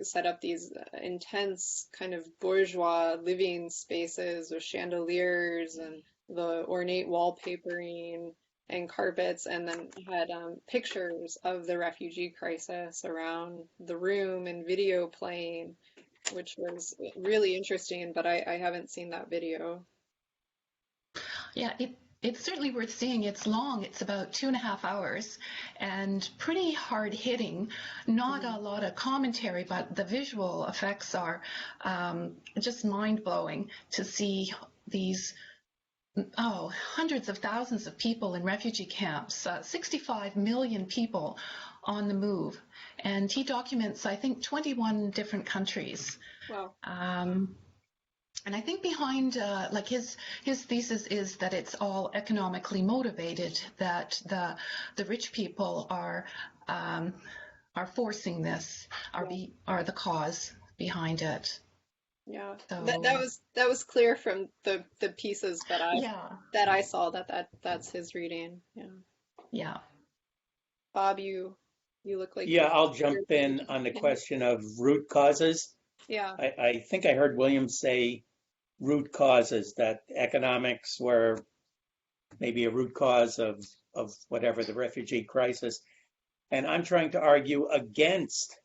set up these intense kind of bourgeois living spaces with chandeliers and the ornate wallpapering and carpets, and then had pictures of the refugee crisis around the room and video playing, which was really interesting, but I haven't seen that video. Yeah, it's certainly worth seeing. It's long. It's about 2.5 hours and pretty hard hitting. Not a lot of commentary, but the visual effects are just mind blowing to see these hundreds of thousands of people in refugee camps, 65 million people on the move. And he documents, I think, 21 different countries. Wow. And I think behind, his thesis is that it's all economically motivated, that the rich people are forcing this, are the cause behind it. Yeah, so, that was clear from the pieces that I saw that's his reading. Yeah. Bob, you look like I'll jump in on the question of root causes. Yeah. I think I heard William say root causes, that economics were maybe a root cause of whatever, the refugee crisis. And I'm trying to argue against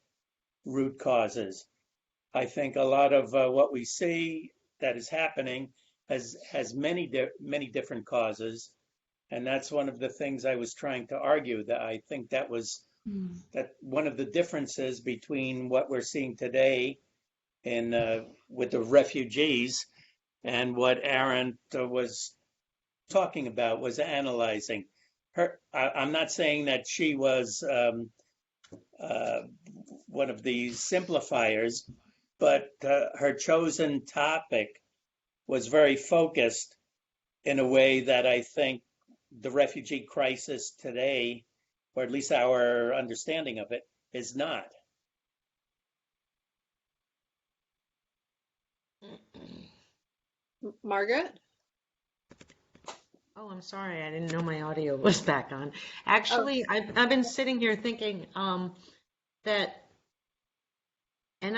root causes. I think a lot of what we see that is happening has many different causes, and that's one of the things I was trying to argue. That I think that was that one of the differences between what we're seeing today with the refugees and what Arendt was talking about, was analyzing. I'm not saying that she was one of these simplifiers, but her chosen topic was very focused in a way that I think the refugee crisis today or at least our understanding of it is not. Margaret? Oh, I'm sorry. I didn't know my audio was back on. Oh, Actually, I've been sitting here thinking that, and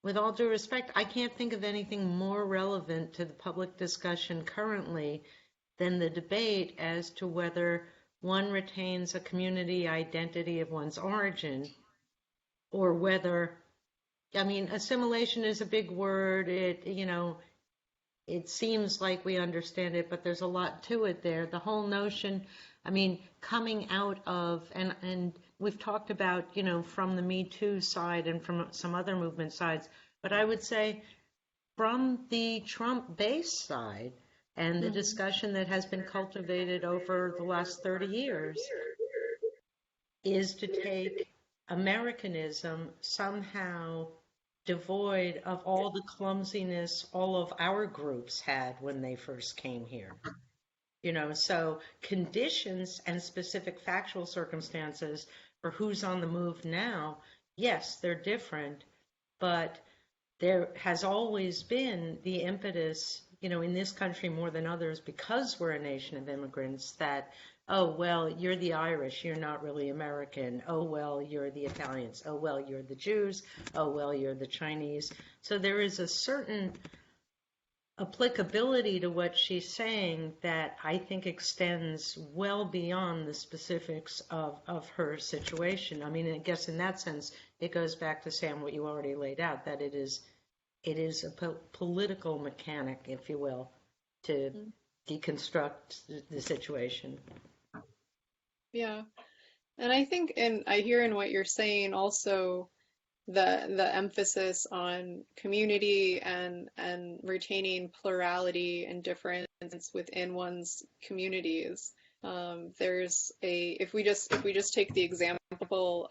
with all due respect, I can't think of anything more relevant to the public discussion currently than the debate as to whether one retains a community identity of one's origin, or whether, I mean, assimilation is a big word. It seems like we understand it, but there's a lot to it there. The whole notion, I mean, coming out of, and we've talked about, from the Me Too side and from some other movement sides, but I would say from the Trump base side and the discussion that has been cultivated over the last 30 years is to take Americanism somehow devoid of all the clumsiness all of our groups had when they first came here. So conditions and specific factual circumstances for who's on the move now, yes, they're different, but there has always been the impetus, in this country more than others, because we're a nation of immigrants, that, oh, well, you're the Irish, you're not really American. Oh, well, you're the Italians. Oh, well, you're the Jews. Oh, well, you're the Chinese. So there is a certain applicability to what she's saying that I think extends well beyond the specifics of her situation. I mean, I guess in that sense, it goes back to, Sam, what you already laid out, that it is a political mechanic, if you will, to deconstruct the situation. yeah. And I think, and I hear in what you're saying also the emphasis on community and retaining plurality and difference within one's communities. If we just take the example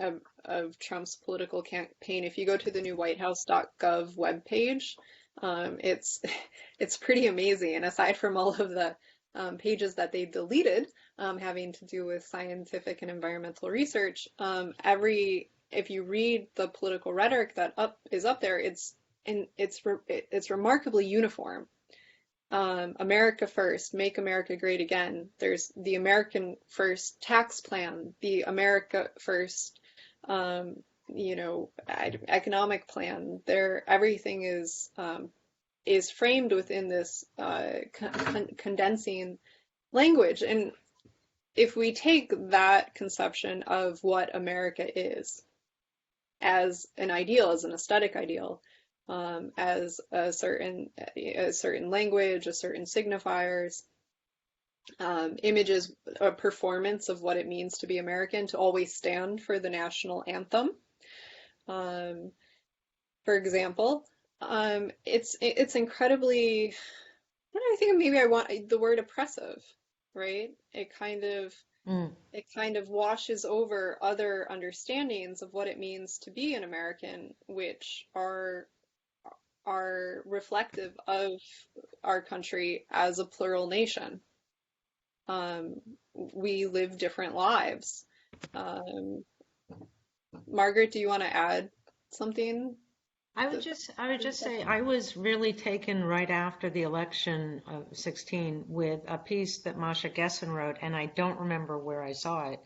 of Trump's political campaign, if you go to the new whitehouse.gov webpage, it's pretty amazing. And aside from all of the pages that they deleted, having to do with scientific and environmental research, if you read the political rhetoric that is up there, it's remarkably uniform. America first, make America great again. There's the American first tax plan, the America first, economic plan. Everything is framed within this condensing language. And if we take that conception of what America is as an ideal, as an aesthetic ideal, as a certain language, a certain signifiers, images, a performance of what it means to be American, to always stand for the national anthem. For example, it's incredibly, I think maybe I want the word oppressive, right? It kind of washes over other understandings of what it means to be an American, which are reflective of our country as a plural nation. We live different lives. Margaret, do you want to add something? I would just say I was really taken right after the election of 2016 with a piece that Masha Gessen wrote, and I don't remember where I saw it,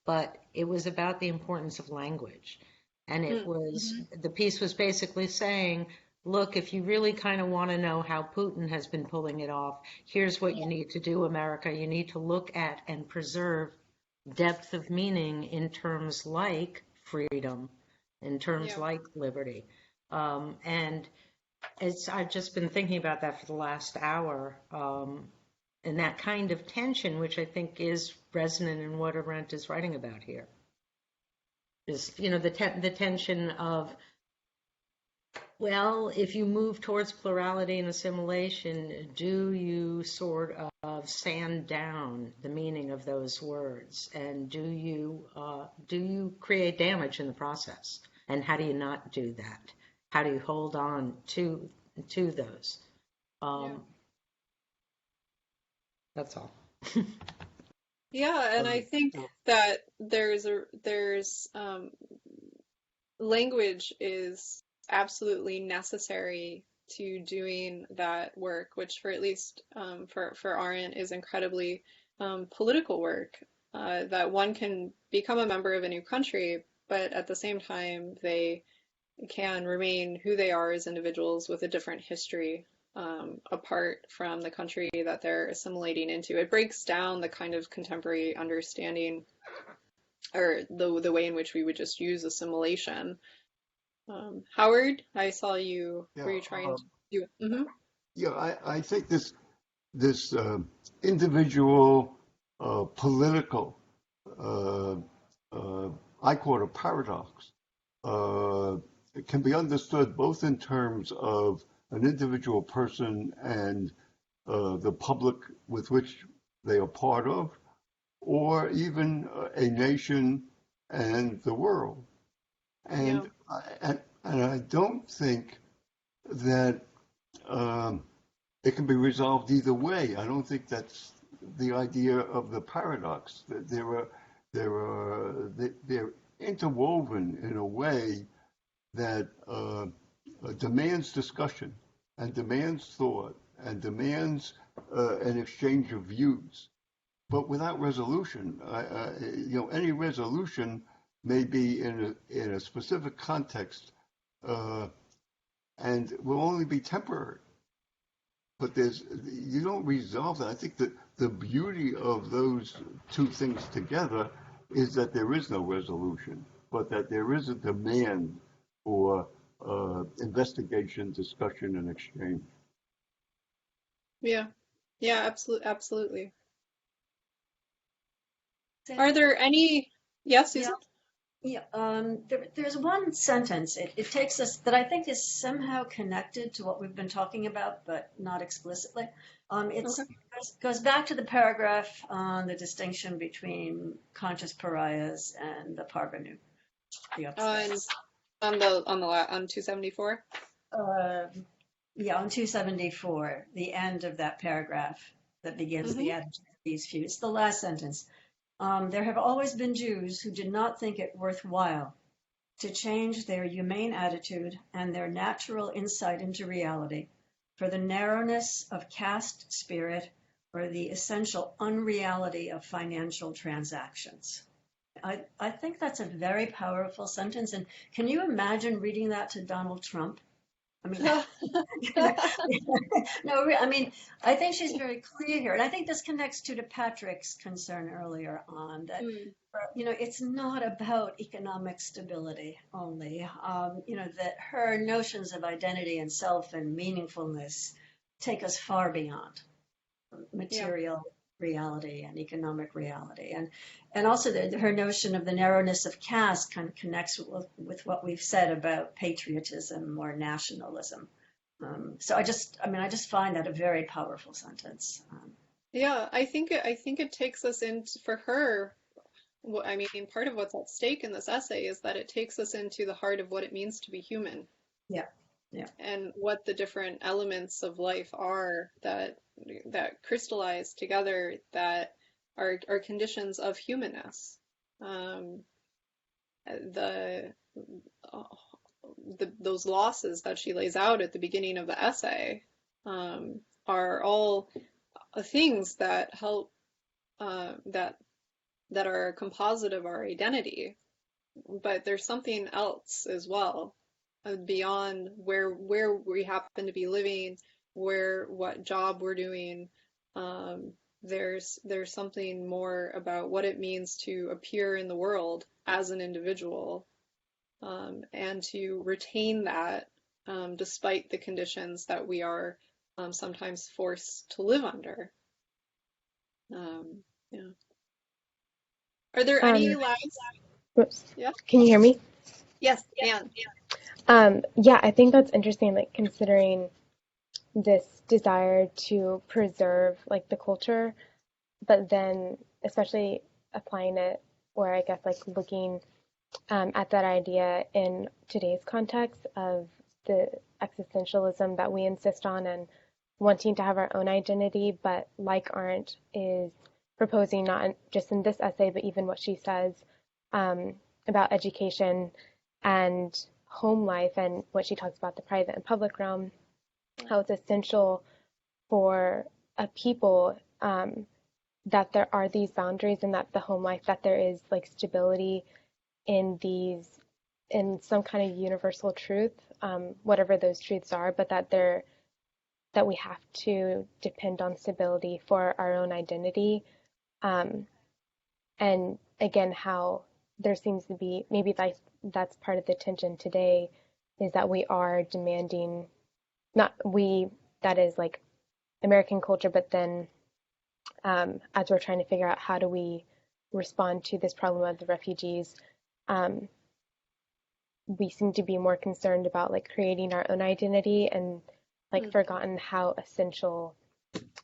but it was about the importance of language. And the piece was basically saying, look, if you really kind of want to know how Putin has been pulling it off, here's what you need to do, America. You need to look at and preserve depth of meaning in terms like freedom, in terms like liberty. And I've just been thinking about that for the last hour, and that kind of tension, which I think is resonant in what Arendt is writing about here. Is, the tension of, well, if you move towards plurality and assimilation, do you sort of sand down the meaning of those words, and do you create damage in the process? And how do you not do that? How do you hold on to those? That's all. Yeah, and I think Yeah. that there's language is absolutely necessary to doing that work, which for at least for Arendt is incredibly political work. That one can become a member of a new country, but at the same time they can remain who they are as individuals with a different history apart from the country that they're assimilating into. It breaks down the kind of contemporary understanding or the way in which we would just use assimilation. Howard, I saw you. Were Yeah. you trying to do it? Mm-hmm. Yeah. I think this individual political, uh, I call it a paradox. It can be understood both in terms of an individual person and the public with which they are part of, or even a nation and the world. Yeah. And I don't think that um, it can be resolved either way. I don't think that's the idea of the paradox. That they're interwoven in a way that demands discussion and demands thought and demands an exchange of views, but without resolution. Any resolution may be in a specific context uh, and will only be temporary. But you don't resolve that. I think that the beauty of those two things together is that there is no resolution, but that there is a demand for investigation, discussion, and exchange. Yeah. Yeah, absolutely. Are there any? Yes, Yeah, Susan? there's one sentence. It takes us that I think is somehow connected to what we've been talking about, but not explicitly. It's Okay. goes back to the paragraph on the distinction between conscious pariahs and the parvenu, the On upstarts. on 274? Yeah, on 274, the end of that paragraph that begins Mm-hmm. the attitude of these few. It's the last sentence. There have always been Jews who did not think it worthwhile to change their humane attitude and their natural insight into reality for the narrowness of caste spirit or the essential unreality of financial transactions. I think that's a very powerful sentence. And can you imagine reading that to Donald Trump? I mean, no, I mean, I think she's very clear here. And I think this connects to Patrick's concern earlier on that, Mm, it's not about economic stability only. That her notions of identity and self and meaningfulness take us far beyond yeah. material reality and economic reality. And also her notion of the narrowness of caste kind of connects with what we've said about patriotism or nationalism. So I just find that a very powerful sentence. Yeah, I think it takes us into for her. I mean, part of what's at stake in this essay is that it takes us into the heart of what it means to be human Yeah, yeah, and what the different elements of life are that crystallize together that are conditions of humanness. Um, the, those losses that she lays out at the beginning of the essay are all things that help that are a composite of our identity, but there's something else as well beyond where we happen to be living, what job we're doing. There's something more about what it means to appear in the world as an individual, and to retain that despite the conditions that we are sometimes forced to live under. Yeah. Are there any last? Whoops. Yeah. Can you hear me? Yes, Anne. Yeah, I think that's interesting, like considering this desire to preserve like the culture, but then especially applying it where I guess like looking at that idea in today's context of the existentialism that we insist on and wanting to have our own identity, but like Arendt is proposing, not just in this essay, but even what she says about education and home life, and what she talks about the private and public realm, how it's essential for a people that there are these boundaries, and that the home life, that there is like stability in some kind of universal truth, whatever those truths are, but that we have to depend on stability for our own identity. And again, how there seems to be, maybe that's part of the tension today, is that we are demanding, not we, that is like American culture, but then as we're trying to figure out how do we respond to this problem of the refugees, we seem to be more concerned about like creating our own identity, and like forgotten how essential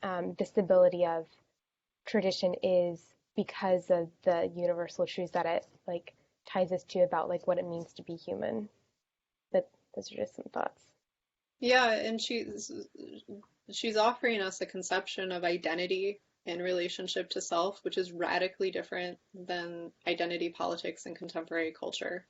the stability of tradition is, because of the universal truths that it like ties us to about like what it means to be human. But those are just some thoughts. Yeah, and she's offering us a conception of identity in relationship to self, which is radically different than identity politics in contemporary culture.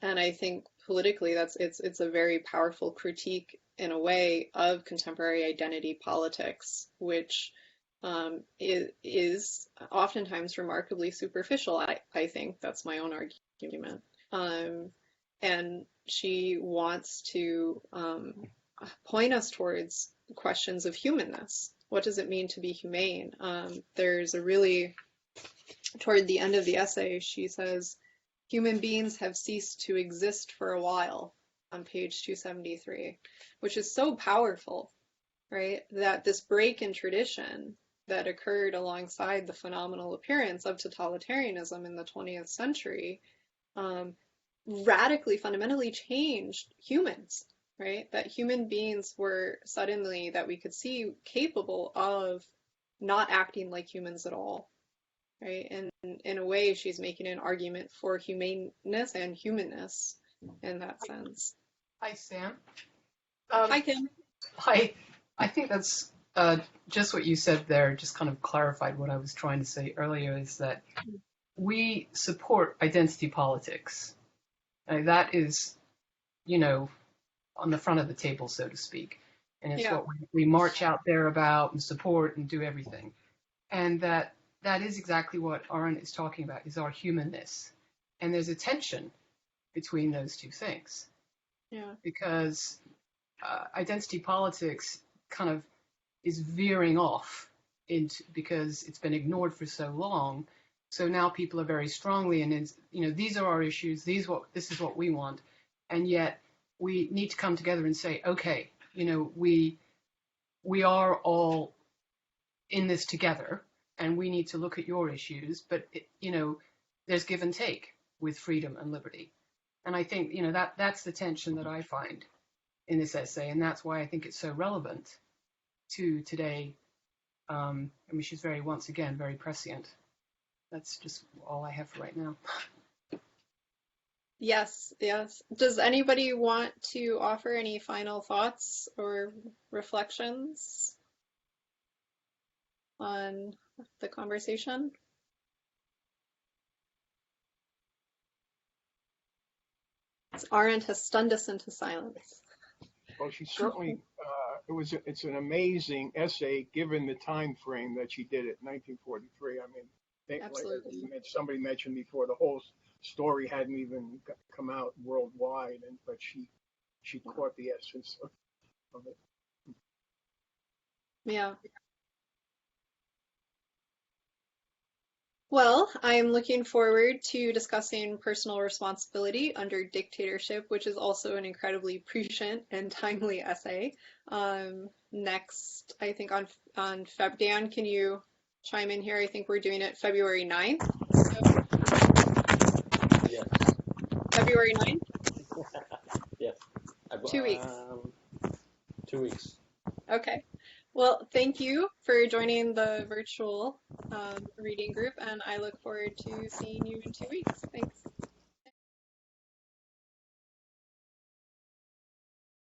And I think politically it's a very powerful critique in a way of contemporary identity politics, which is oftentimes remarkably superficial. I think that's my own argument. And she wants to point us towards questions of humanness. What does it mean to be humane? There's a really, toward the end of the essay, she says, human beings have ceased to exist for a while, on page 273, which is so powerful, right? That this break in tradition that occurred alongside the phenomenal appearance of totalitarianism in the 20th century radically, fundamentally changed humans, right? That human beings were suddenly, that we could see, capable of not acting like humans at all, right? And in a way, she's making an argument for humaneness and humanness in that sense. Hi, Sam. Hi, Kim. I think that's just what you said there, just kind of clarified what I was trying to say earlier, is that we support identity politics. That is, on the front of the table, so to speak. And it's what we march out there about and support and do everything. And that is exactly what Arendt is talking about, is our humanness. And there's a tension between those two things. Yeah. Because identity politics kind of is veering off because it's been ignored for so long. So now people are very strongly, and these are our issues. This is what we want, and yet we need to come together and say, okay, we are all in this together, and we need to look at your issues. But there's give and take with freedom and liberty, and I think that's the tension that I find in this essay, and that's why I think it's so relevant to today. She's once again very prescient. That's just all I have for right now. Yes. Does anybody want to offer any final thoughts or reflections on the conversation? Arendt has stunned us into silence. Well, she certainly, it's an amazing essay given the time frame that she did it, 1943. Absolutely. Like somebody mentioned before, the whole story hadn't even come out worldwide, but she caught the essence of it. Yeah. Well, I'm looking forward to discussing personal responsibility under dictatorship, which is also an incredibly prescient and timely essay. Next, I think on Dan, can you chime in here? I think we're doing it February 9th. Yes. February 9th? Yes. 2 weeks. 2 weeks. Okay. Well, thank you for joining the virtual reading group, and I look forward to seeing you in 2 weeks. Thanks.